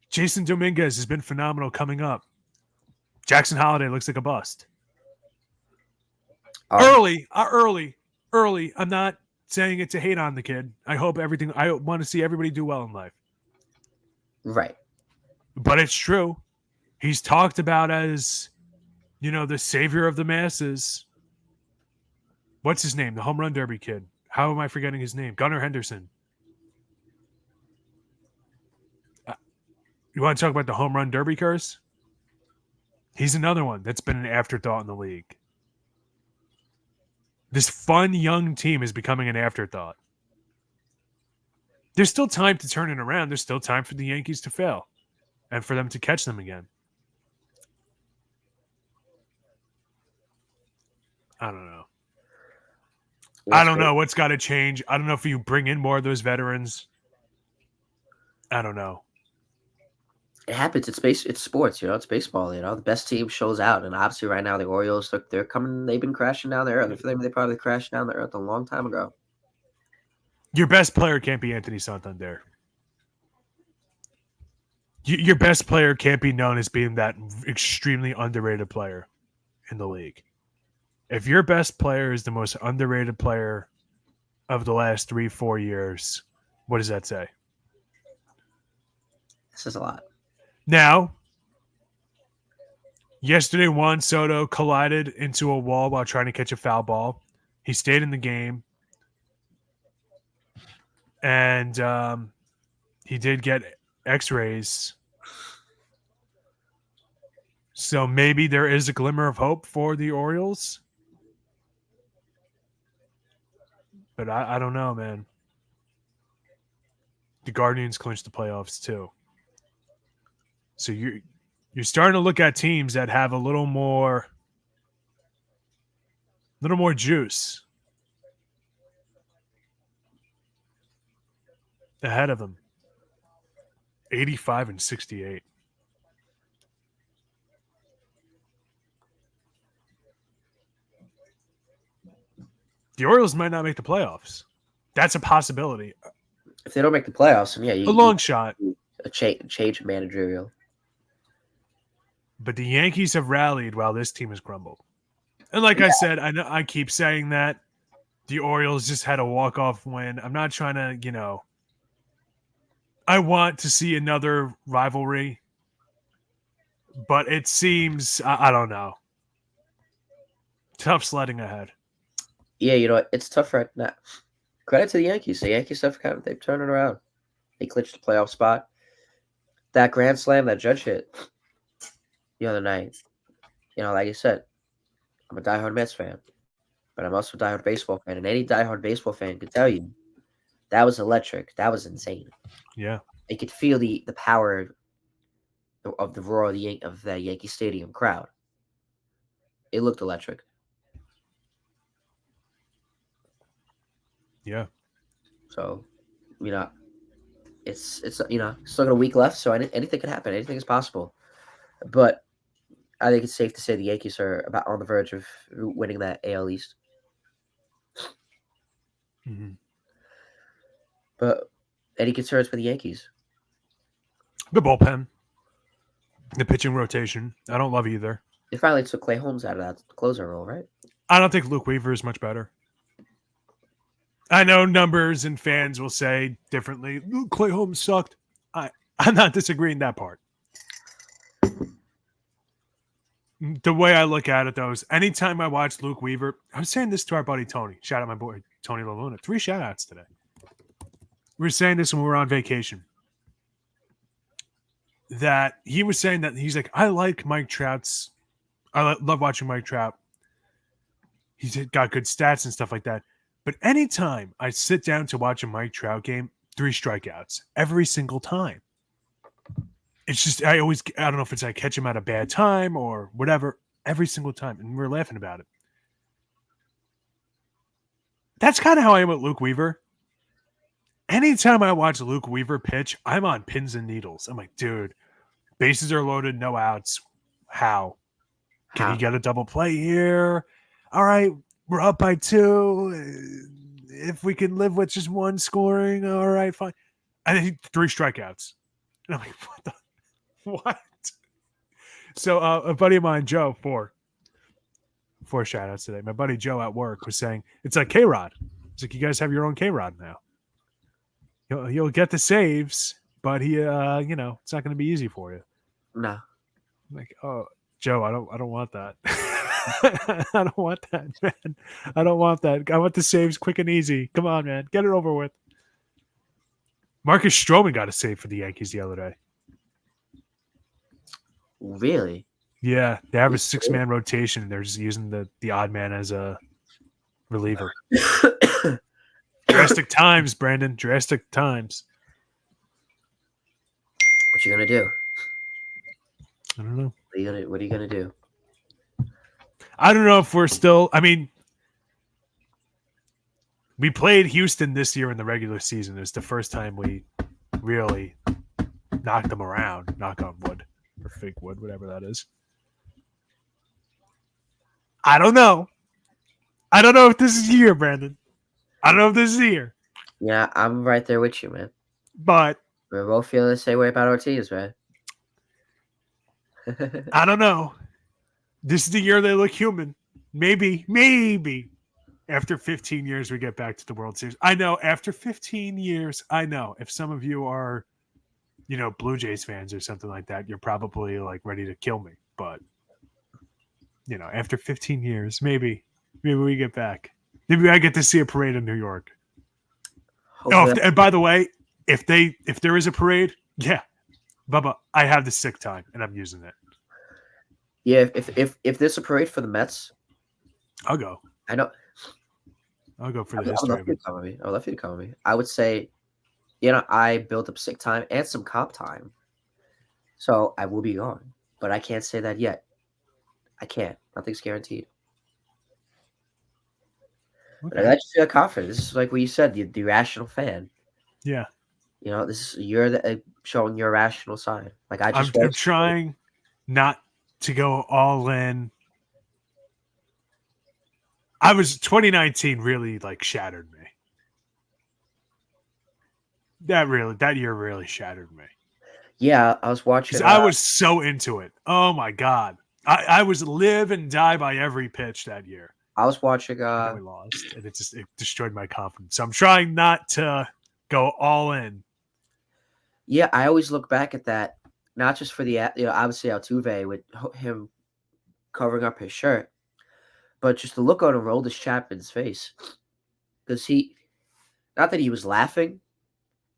Jason Dominguez has been phenomenal coming up. Jackson Holiday looks like a bust. Early. I'm not saying it to hate on the kid. I want to see everybody do well in life. Right. But it's true. He's talked about as, the savior of the masses. What's his name? The home run derby kid. How am I forgetting his name? Gunnar Henderson. You want to talk about the home run derby curse? He's another one that's been an afterthought in the league. This fun young team is becoming an afterthought. There's still time to turn it around. There's still time for the Yankees to fail and for them to catch them again. I don't know. I don't know what's got to change. I don't know if you bring in more of those veterans. I don't know. It happens. It's sports. It's baseball. The best team shows out, and obviously right now the Orioles they're coming. They've been crashing down the earth. They probably crashed down the earth a long time ago. Your best player can't be Anthony Santander. Your best player can't be known as being that extremely underrated player in the league. If your best player is the most underrated player of the last 3-4 years, what does that say? This is a lot. Now, yesterday Juan Soto collided into a wall while trying to catch a foul ball. He stayed in the game. And he did get x-rays. So maybe there is a glimmer of hope for the Orioles. But I don't know, man. The Guardians clinched the playoffs too. So you're starting to look at teams that have a little more juice ahead of them. 85 and 68. The Orioles might not make the playoffs. That's a possibility. If they don't make the playoffs, then a long shot. A change managerial. But the Yankees have rallied while this team has crumbled. And like I said, I know I keep saying that the Orioles just had a walk-off win. I'm not trying to, I want to see another rivalry. But it seems, I don't know. Tough sledding ahead. Yeah, it's tough right now. Credit to the Yankees. The Yankees have they've turned it around. They clinched the playoff spot. That grand slam that Judge hit the other night. Like I said, I'm a diehard Mets fan, but I'm also a diehard baseball fan. And any diehard baseball fan could tell you that was electric. That was insane. Yeah. You could feel the power of the roar of the Yankee Stadium crowd. It looked electric. Yeah. So, it's still got a week left, so anything could happen. Anything is possible. But I think it's safe to say the Yankees are about on the verge of winning that AL East. Mm-hmm. But any concerns with the Yankees? The bullpen, the pitching rotation. I don't love either. They finally took Clay Holmes out of that closer role, right? I don't think Luke Weaver is much better. I know numbers and fans will say differently. Clay Holmes sucked. I'm not disagreeing that part. The way I look at it, though, is anytime I watch Luke Weaver, I was saying this to our buddy Tony. Shout out my boy Tony LaLuna. 3 shout outs today. We were saying this when we were on vacation. That he was saying that he's like, I like Mike Trout's. I love watching Mike Trout. He's got good stats and stuff like that. But anytime I sit down to watch a Mike Trout game, 3 strikeouts every single time. It's just, I don't know if it's I catch him at a bad time or whatever, every single time. And we're laughing about it. That's kind of how I am with Luke Weaver. Anytime I watch Luke Weaver pitch, I'm on pins and needles. I'm like, dude, bases are loaded, no outs. How? Can he get a double play here? All right, we're up by 2. If we can live with just 1 scoring, all right, fine. And then 3 strikeouts. And I'm like, what? So a buddy of mine, Joe, 4 shout outs today. My buddy Joe at work was saying, it's like K-Rod. It's like, you guys have your own K-Rod now. You'll get the saves, but he, it's not going to be easy for you. No. I'm like, oh, Joe, I don't want that. I don't want that, man. I don't want that. I want the saves quick and easy. Come on, man. Get it over with. Marcus Stroman got a save for the Yankees the other day. Really? Yeah. They have a 6-man rotation. They're just using the odd man as a reliever. Drastic times, Brandon. Drastic times. What you gonna do? I don't know. What are you gonna do? I don't know if we're still. I mean, we played Houston this year in the regular season. It was the first time we really knocked them around. Knock on wood or fake wood, whatever that is. I don't know. I don't know if this is here, Brandon. I don't know if this is here. Yeah, I'm right there with you, man. But we're both feeling the same way about Ortiz, man. I don't know. This is the year they look human. Maybe after 15 years we get back to the World Series. I know after 15 years, I know if some of you are, Blue Jays fans or something like that, you're probably like ready to kill me. But, after 15 years, maybe we get back. Maybe I get to see a parade in New York. And by the way, if there is a parade, yeah, Bubba, I have the sick time and I'm using it. Yeah, if there's a parade for the Mets, I'll go. I know. I'll go for the history of it. I would love you to come with me. I would say, I built up sick time and some comp time, so I will be gone. But I can't say that yet. I can't. Nothing's guaranteed. Okay. But I just feel confident. This is like what you said, the rational fan. Yeah. You're showing your rational side. Like I'm trying not to go all in. 2019 really shattered me. That year really shattered me. Yeah, I was watching. I was so into it. Oh my God. I was live and die by every pitch that year. I was watching. We lost, and it destroyed my confidence. So I'm trying not to go all in. Yeah, I always look back at that, not just for the obviously Altuve with him covering up his shirt, but just the look on Aroldis Chapman's face, because not that he was laughing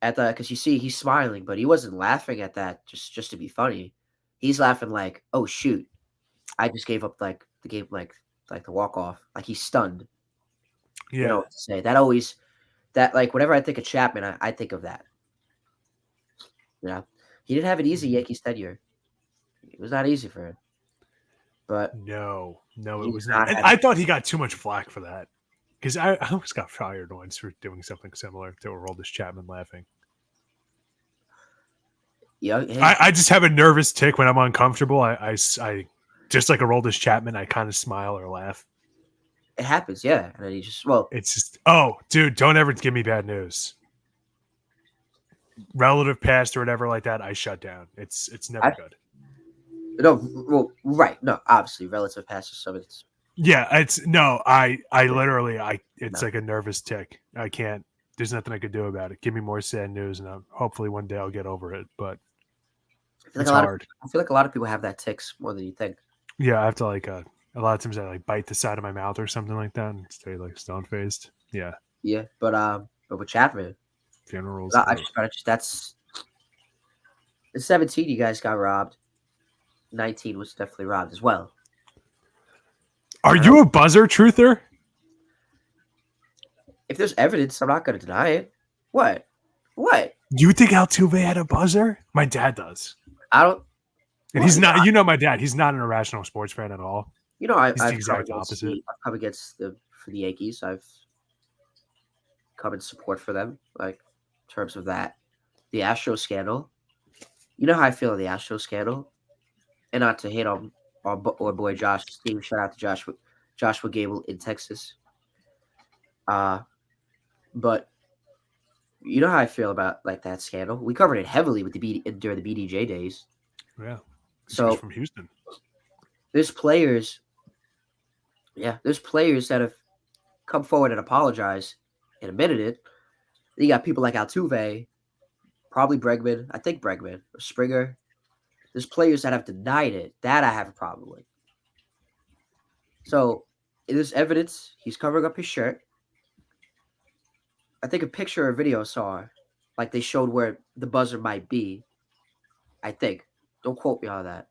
at that, because you see he's smiling, but he wasn't laughing at that just to be funny. He's laughing like, oh shoot, I just gave up the game like the walk off, like he's stunned. Yeah. You know what to say. Whenever I think of Chapman, I think of that. Yeah, he didn't have an easy Yankees tenure. It was not easy for him. But no, it was not. And I thought he got too much flack for that, because I almost got fired once for doing something similar to Aroldis Chapman laughing. Yeah, I just have a nervous tick when I'm uncomfortable. I just like Aroldis Chapman, I kind of smile or laugh. It happens, yeah. And then he just It's just, oh, dude, don't ever give me bad news. Relative past or whatever like that, I shut down. It's never good. Right. No, obviously, relative passes. So it's it's no. I literally, it's like a nervous tick. I can't. There's nothing I could do about it. Give me more sad news, and hopefully one day I'll get over it. But it's hard. I feel like a lot of people have that tics more than you think. Yeah, I have to a lot of times I bite the side of my mouth or something like that and stay stone faced. Yeah. Yeah, but with Chapman, funerals. That's the 17. You guys got robbed. 19 was definitely robbed as well. Are you a buzzer truther? If there's evidence, I'm not going to deny it. What? You think Altuve had a buzzer? My dad does. I don't. And he's not. You know, my dad. He's not an irrational sports fan at all. You know, he's the exact opposite. I've come against for the Yankees. I've come in support for them, in terms of that. The Astros scandal. You know how I feel on the Astros scandal, and not to hate on our boy Josh. Steve, shout out to Joshua Gable in Texas. But you know how I feel about that scandal. We covered it heavily with during the BDJ days. Yeah. So from Houston. There's players that have come forward and apologized and admitted it. You got people like Altuve, probably Bregman. I think Bregman or Springer. There's players that have denied it. That I have a problem with. So there's evidence. He's covering up his shirt. I think a picture or video I saw, they showed where the buzzer might be. I think. Don't quote me on that.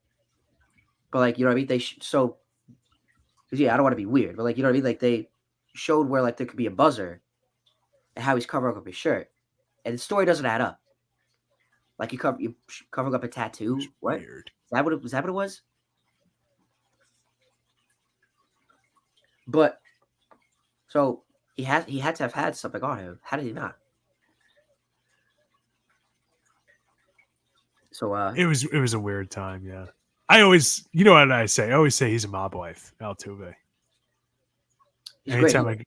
But you know what I mean? I don't want to be weird, but you know what I mean? They showed where there could be a buzzer and how he's covering up his shirt. And the story doesn't add up. You covering up a tattoo? What? Weird. Was that what it was? But so he had to have had something on him. How did he not? So it was a weird time, yeah. I always, you know what I say? I always say he's a mob wife, Altuve. Anytime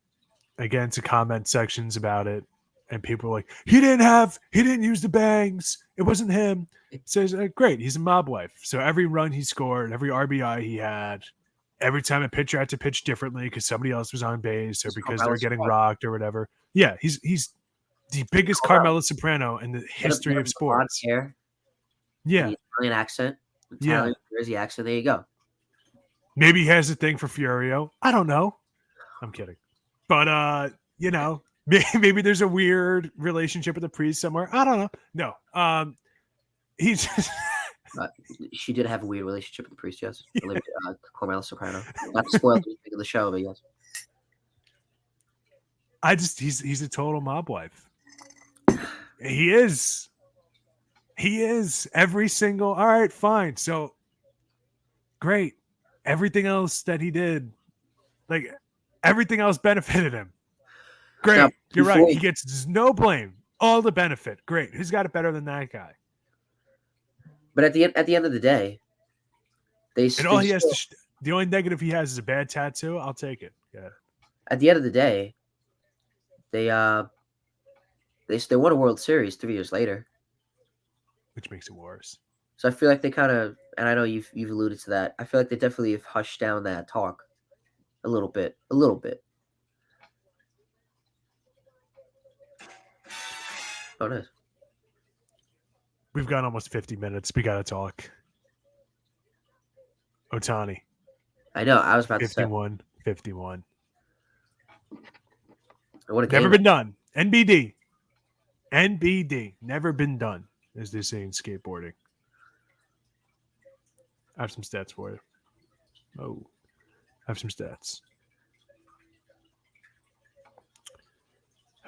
I get into comment sections about it, and people are like, he didn't use the bangs. It wasn't him. It says, great, he's a mob wife. So every run he scored, every RBI he had, every time a pitcher had to pitch differently because somebody else was on base or because they're getting rocked or whatever. Yeah, he's the biggest Carmelo Soprano in the history of sports. Hair. Yeah. Italian accent. Italian Jersey accent. There you go. Maybe he has a thing for Furio. I don't know. I'm kidding. But, maybe there's a weird relationship with a priest somewhere. I don't know. No. He's just... she did have a weird relationship with the priest, yes. Carmelo Soprano. Not to spoil anything of the show, but yes. He's a total mob wife. He is. Every single, all right, fine. So great. Everything else that he did, everything else benefited him. Great. Now, you're right. He gets no blame. All the benefit. Great. Who's got it better than that guy? But at the end of the day, the only negative he has is a bad tattoo. I'll take it. Yeah. At the end of the day, they won a World Series 3 years later, which makes it worse. So I feel like they kind of, and I know you've alluded to that. I feel like they definitely have hushed down that talk a little bit. Oh, nice. We've got almost 50 minutes. We got to talk. Ohtani. I know. I was about 51, to say. 51. Never been done. NBD. Never been done, as they say in skateboarding. I have some stats for you. Oh, I have some stats.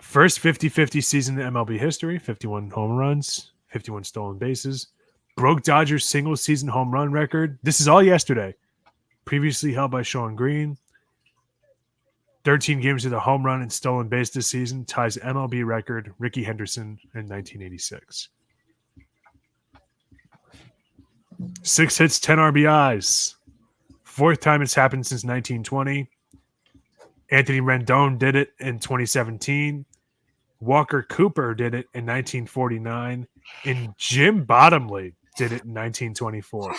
First 50-50 season in MLB history, 51 home runs, 51 stolen bases. Broke Dodgers single season home run record. This is all yesterday. Previously held by Sean Green. 13 games with a home run and stolen base this season. Ties MLB record Rickey Henderson in 1986. 6 hits, 10 RBIs. Fourth time it's happened since 1920. Anthony Rendon did it in 2017. Walker Cooper did it in 1949. And Jim Bottomley did it in 1924.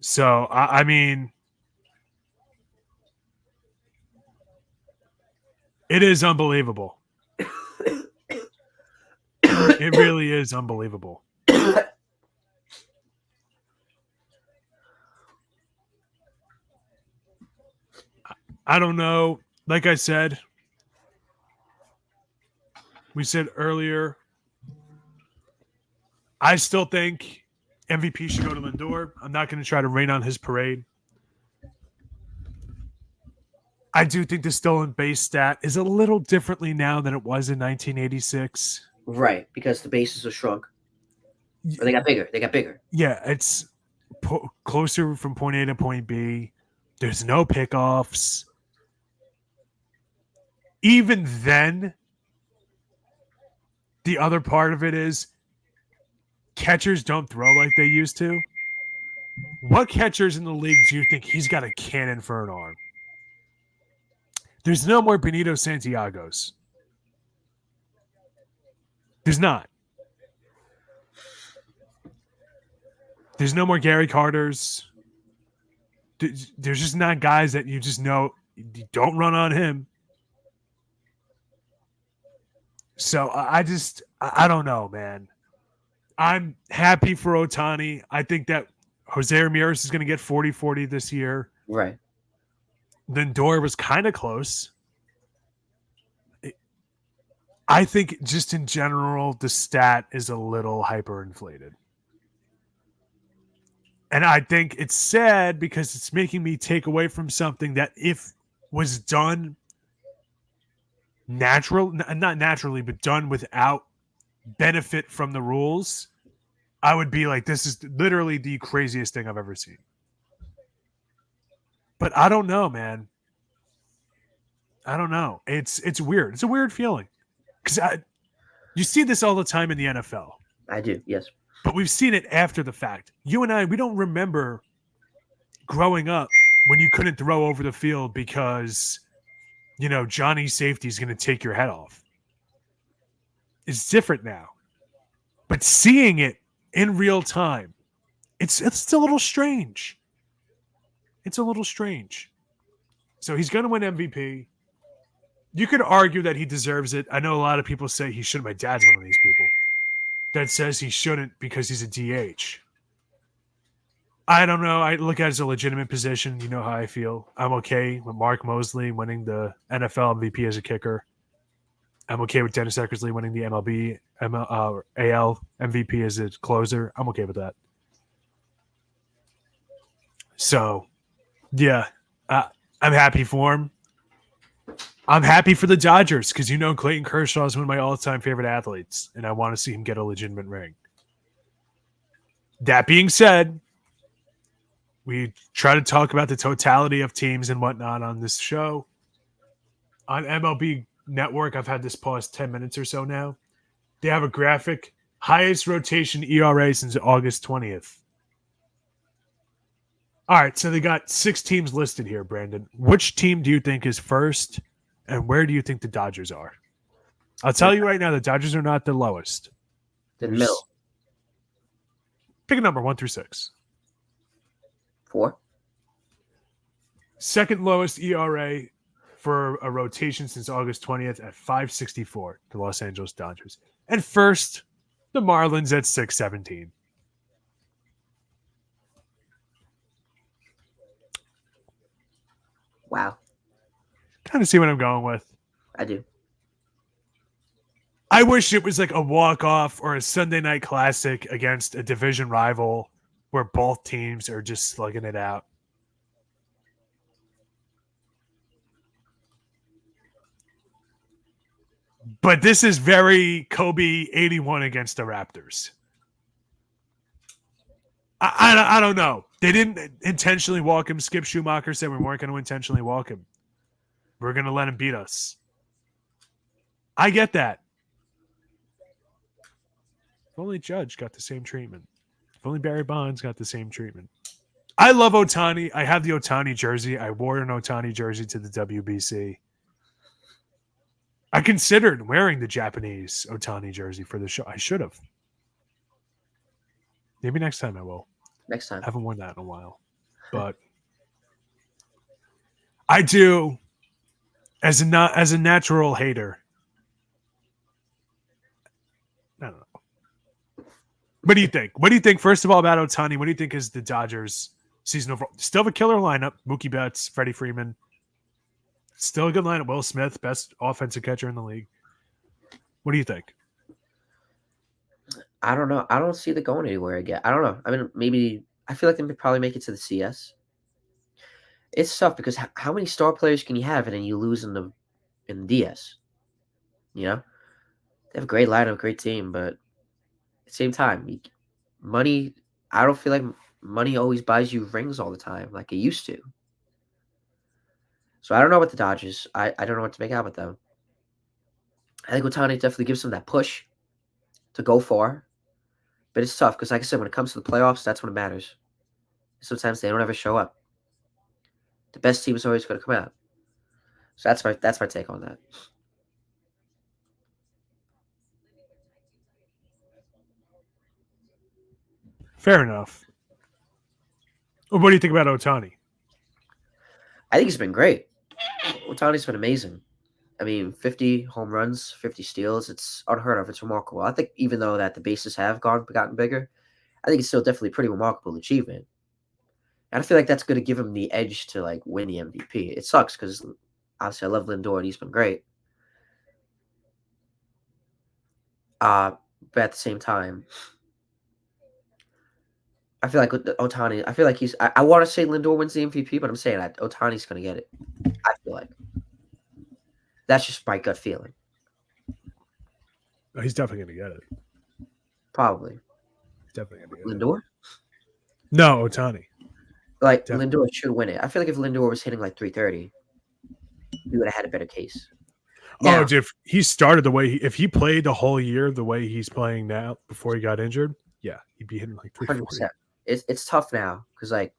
So, I mean, it is unbelievable. It really is unbelievable. I don't know. Like I said, we said earlier, I still think MVP should go to Lindor. I'm not going to try to rain on his parade. I do think the stolen base stat is a little differently now than it was in 1986. Right, because the bases are shrunk. Or they got bigger. They got bigger. Yeah, it's closer from point A to point B. There's no pickoffs. Even then, the other part of it is catchers don't throw like they used to. What catchers in the league do you think he's got a cannon for an arm? There's no more Benito Santiagos. There's not. There's no more Gary Carters. There's just not guys that you just know you don't run on him. So I don't know, man. I'm happy for Ohtani. I think that Jose Ramirez is going to get 40-40 this year. Right. Lindor was kind of close. I think just in general, the stat is a little hyperinflated. And I think it's sad because it's making me take away from something that if was done not naturally, but done without benefit from the rules, I would be like, this is literally the craziest thing I've ever seen. But I don't know, man. I don't know. It's weird. It's a weird feeling. Because you see this all the time in the NFL. I do, yes. But we've seen it after the fact. You and I, we don't remember growing up when you couldn't throw over the field because, Johnny's safety is going to take your head off. It's different now. But seeing it in real time, it's a little strange. It's a little strange. So he's going to win MVP. You could argue that he deserves it. I know a lot of people say he shouldn't. My dad's one of these people that says he shouldn't because he's a DH. I don't know. I look at it as a legitimate position. You know how I feel. I'm okay with Mark Mosley winning the NFL MVP as a kicker. I'm okay with Dennis Eckersley winning the AL MVP as a closer. I'm okay with that. So, yeah, I'm happy for him. I'm happy for the Dodgers because Clayton Kershaw is one of my all-time favorite athletes, and I want to see him get a legitimate ring. That being said, we try to talk about the totality of teams and whatnot on this show. On MLB Network, I've had this pause 10 minutes or so now. They have a graphic, highest rotation ERA since August 20th. All right, so they got 6 teams listed here, Brandon. Which team do you think is first, and where do you think the Dodgers are? I'll tell you right now, the Dodgers are not the lowest. The middle. Pick a number, 1 through 6. 4. Second lowest ERA for a rotation since August 20th at 5.64, the Los Angeles Dodgers. And first, the Marlins at 6.17. Wow. Kind of see what I'm going with. I do. I wish it was like a walk-off or a Sunday night classic against a division rival where both teams are just slugging it out. But this is very Kobe 81 against the Raptors. I don't know. They didn't intentionally walk him. Skip Schumacher said we weren't going to intentionally walk him. We're going to let him beat us. I get that. If only Judge got the same treatment. If only Barry Bonds got the same treatment. I love Ohtani. I have the Ohtani jersey. I wore an Ohtani jersey to the WBC. I considered wearing the Japanese Ohtani jersey for the show. I should have. Maybe next time I will. Next time. I haven't worn that in a while. But I do, as a natural hater. I don't know. What do you think? What do you think, first of all, about Ohtani? What do you think is the Dodgers' season overall? Still have a killer lineup. Mookie Betts, Freddie Freeman. Still a good lineup. Will Smith, best offensive catcher in the league. What do you think? I don't know. I don't see it going anywhere again. I don't know. I mean, maybe I feel like they could probably make it to the CS. It's tough because how many star players can you have and then you lose in the DS? You know, they have a great lineup, great team, but at the same time, money. I don't feel like money always buys you rings all the time like it used to. So I don't know about the Dodgers. I don't know what to make out with them. I think Ohtani definitely gives them that push to go far. But it's tough because, like I said, when it comes to the playoffs, that's when it matters. Sometimes they don't ever show up. The best team is always going to come out. So that's my take on that. Fair enough. What do you think about Ohtani? I think he's been great. Ohtani's been amazing. I mean, 50 home runs, 50 steals, it's unheard of. It's remarkable. I think even though that the bases have gotten bigger, I think it's still definitely a pretty remarkable achievement. And I feel like that's going to give him the edge to like win the MVP. It sucks because obviously I love Lindor and he's been great. But at the same time, I feel like with Ohtani, I feel like I want to say Lindor wins the MVP, but I'm saying that Ohtani's going to get it. I feel like. That's just my gut feeling. Oh, he's definitely going to get it. Probably. Definitely going to get Lindor? it. No, Ohtani. Like, Definitely. Lindor should win it. I feel like if Lindor was hitting like 330, he would have had a better case. Now, if he started the way if he played the whole year the way he's playing now before he got injured, yeah, he'd be hitting like 340. 100%. It's tough now because, like,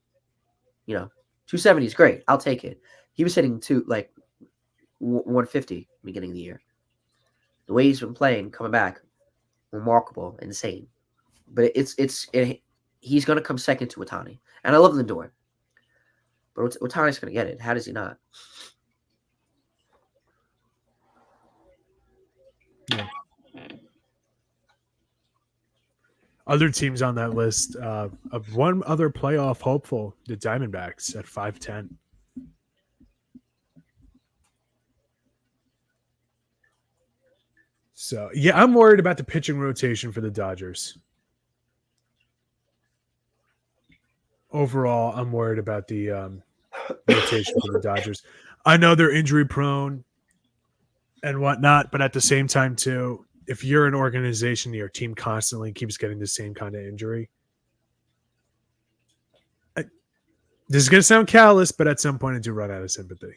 270 is great. I'll take it. He was hitting 150 beginning of the year. The way he's been playing, coming back, remarkable, insane. But he's going to come second to Ohtani. And I love Lindor. But Ohtani's going to get it. How does he not? Yeah. Other teams on that list, of one other playoff hopeful, the Diamondbacks at 5-10. So, yeah, I'm worried about the pitching rotation for the Dodgers. Overall, I'm worried about the rotation for the Dodgers. I know they're injury prone and whatnot, but at the same time, too, if you're an organization, your team constantly keeps getting the same kind of injury. This is going to sound callous, but at some point I do run out of sympathy.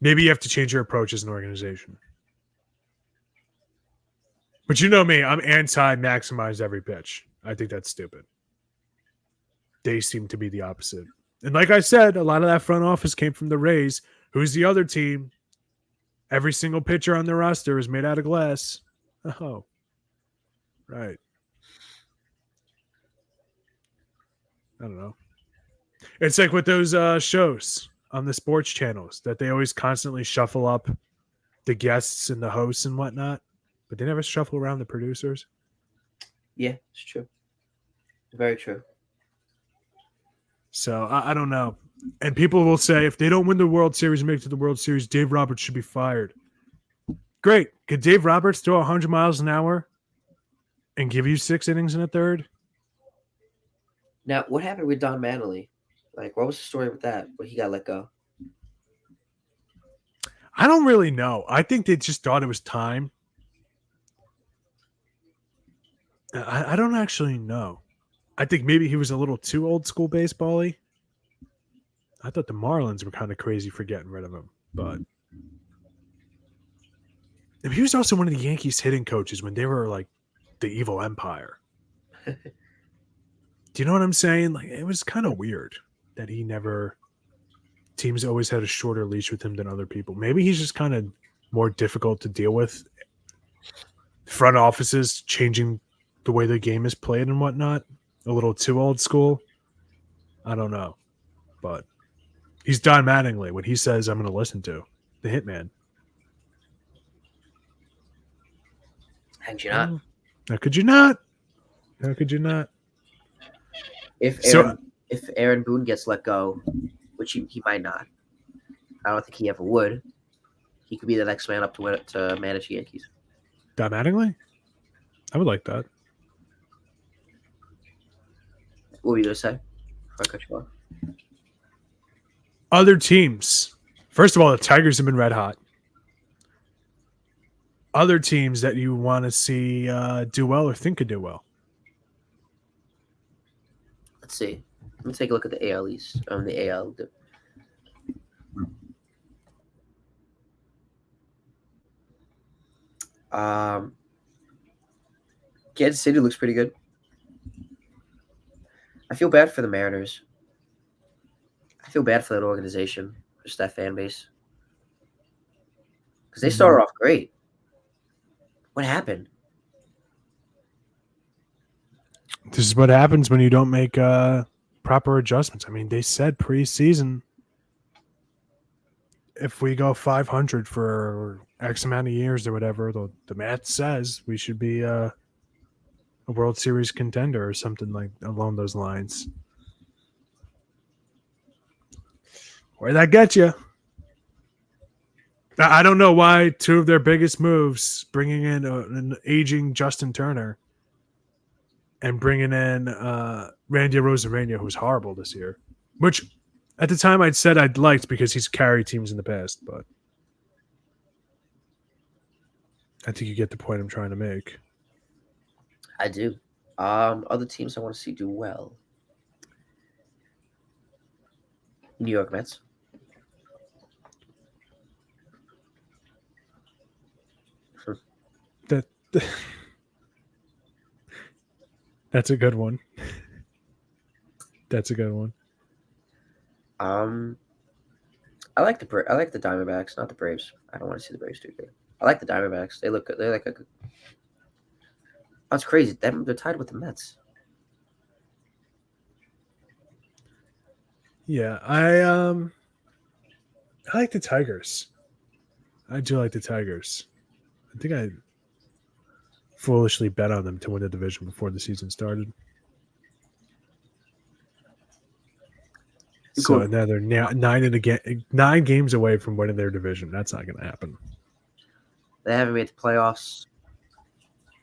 Maybe you have to change your approach as an organization. But you know me, I'm anti-maximize every pitch. I think that's stupid. They seem to be the opposite. And like I said, a lot of that front office came from the Rays. Who's the other team? Every single pitcher on their roster is made out of glass. Oh, right. I don't know. It's like with those shows on the sports channels that they always constantly shuffle up the guests and the hosts and whatnot, but they never shuffle around the producers. Yeah, it's true. Very true. So I don't know. And people will say if they don't win the World Series and make it to the World Series, Dave Roberts should be fired. Great. Could Dave Roberts throw 100 miles an hour and give you 6 innings in a third? Now, what happened with Don Mattingly? Like, what was the story with that? When he got let go? I don't really know. I think they just thought it was time. I don't actually know. I think maybe he was a little too old school baseball-y. I thought the Marlins were kind of crazy for getting rid of him, but he was also one of the Yankees hitting coaches when they were like the evil empire. Do you know what I'm saying? Like, it was kind of weird that he never. Teams always had a shorter leash with him than other people. Maybe he's just kind of more difficult to deal with. Front offices changing the way the game is played and whatnot. A little too old school. I don't know. But he's Don Mattingly. What he says, I'm going to listen to. The Hitman. And you not. How could you not? How could you not? If So, Aaron Boone gets let go, which he might not, I don't think he ever would. He could be the next man up to manage the Yankees. Don Mattingly? I would like that. What were you gonna say? I cut you off. Other teams. First of all, the Tigers have been red hot. Other teams that you want to see do well or think could do well. Let's see. Let me take a look at the AL East. The AL. Kansas City looks pretty good. I feel bad for the Mariners. I feel bad for that organization, just that fan base. Because they started off great. What happened? This is what happens when you don't make proper adjustments. I mean, they said preseason, if we go 500 for X amount of years or whatever, the math says we should be a World Series contender or something like along those lines. Where'd that get you? I don't know why two of their biggest moves, bringing in an aging Justin Turner and bringing in Randy Arozarena, who's horrible this year, which at the time I'd said I'd liked because he's carried teams in the past, but I think you get the point I'm trying to make. I do. Other teams I want to see do well. New York Mets. That's a good one. That's a good one. I like the Diamondbacks, not the Braves. I don't want to see the Braves do good. I like the Diamondbacks. They look good. They're like a good. That's crazy. They're tied with the Mets. Yeah, I like the Tigers. I do like the Tigers. I think I foolishly bet on them to win the division before the season started. So now they're 9 games away from winning their division. That's not going to happen. They haven't made the playoffs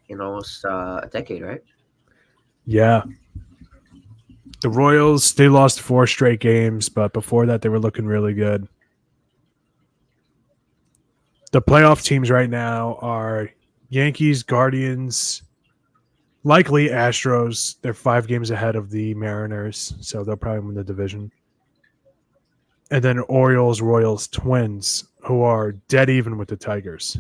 in almost a decade, right? Yeah. The Royals, they lost 4 straight games, but before that, they were looking really good. The playoff teams right now are Yankees, Guardians, likely Astros. They're 5 games ahead of the Mariners, so they'll probably win the division. And then Orioles, Royals, Twins, who are dead even with the Tigers.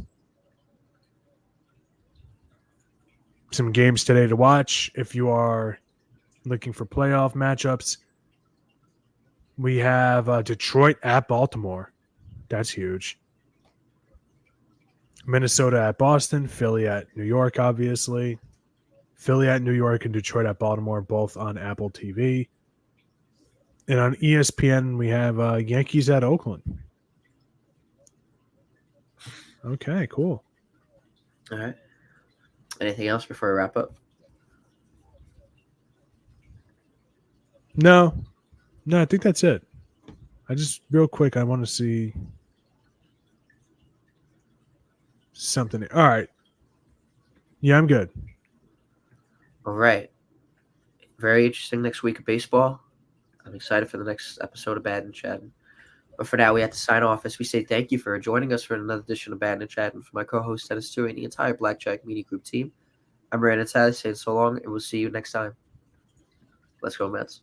Some games today to watch if you are looking for playoff matchups. We have Detroit at Baltimore. That's huge. Minnesota at Boston, Philly at New York, obviously. Philly at New York and Detroit at Baltimore, both on Apple TV. And on ESPN, we have Yankees at Oakland. Okay, cool. All right. Anything else before we wrap up? No, I think that's it. I just, real quick, I want to see something. All right. Yeah, I'm good. All right. Very interesting next week of baseball. I'm excited for the next episode of Battin Chattin. But for now, we have to sign off as we say thank you for joining us for another edition of Battin Chattin. For my co-host Denis Tuohy and the entire Blackjack Media Group team, I'm Brandon Natale saying so long, and we'll see you next time. Let's go, Mets.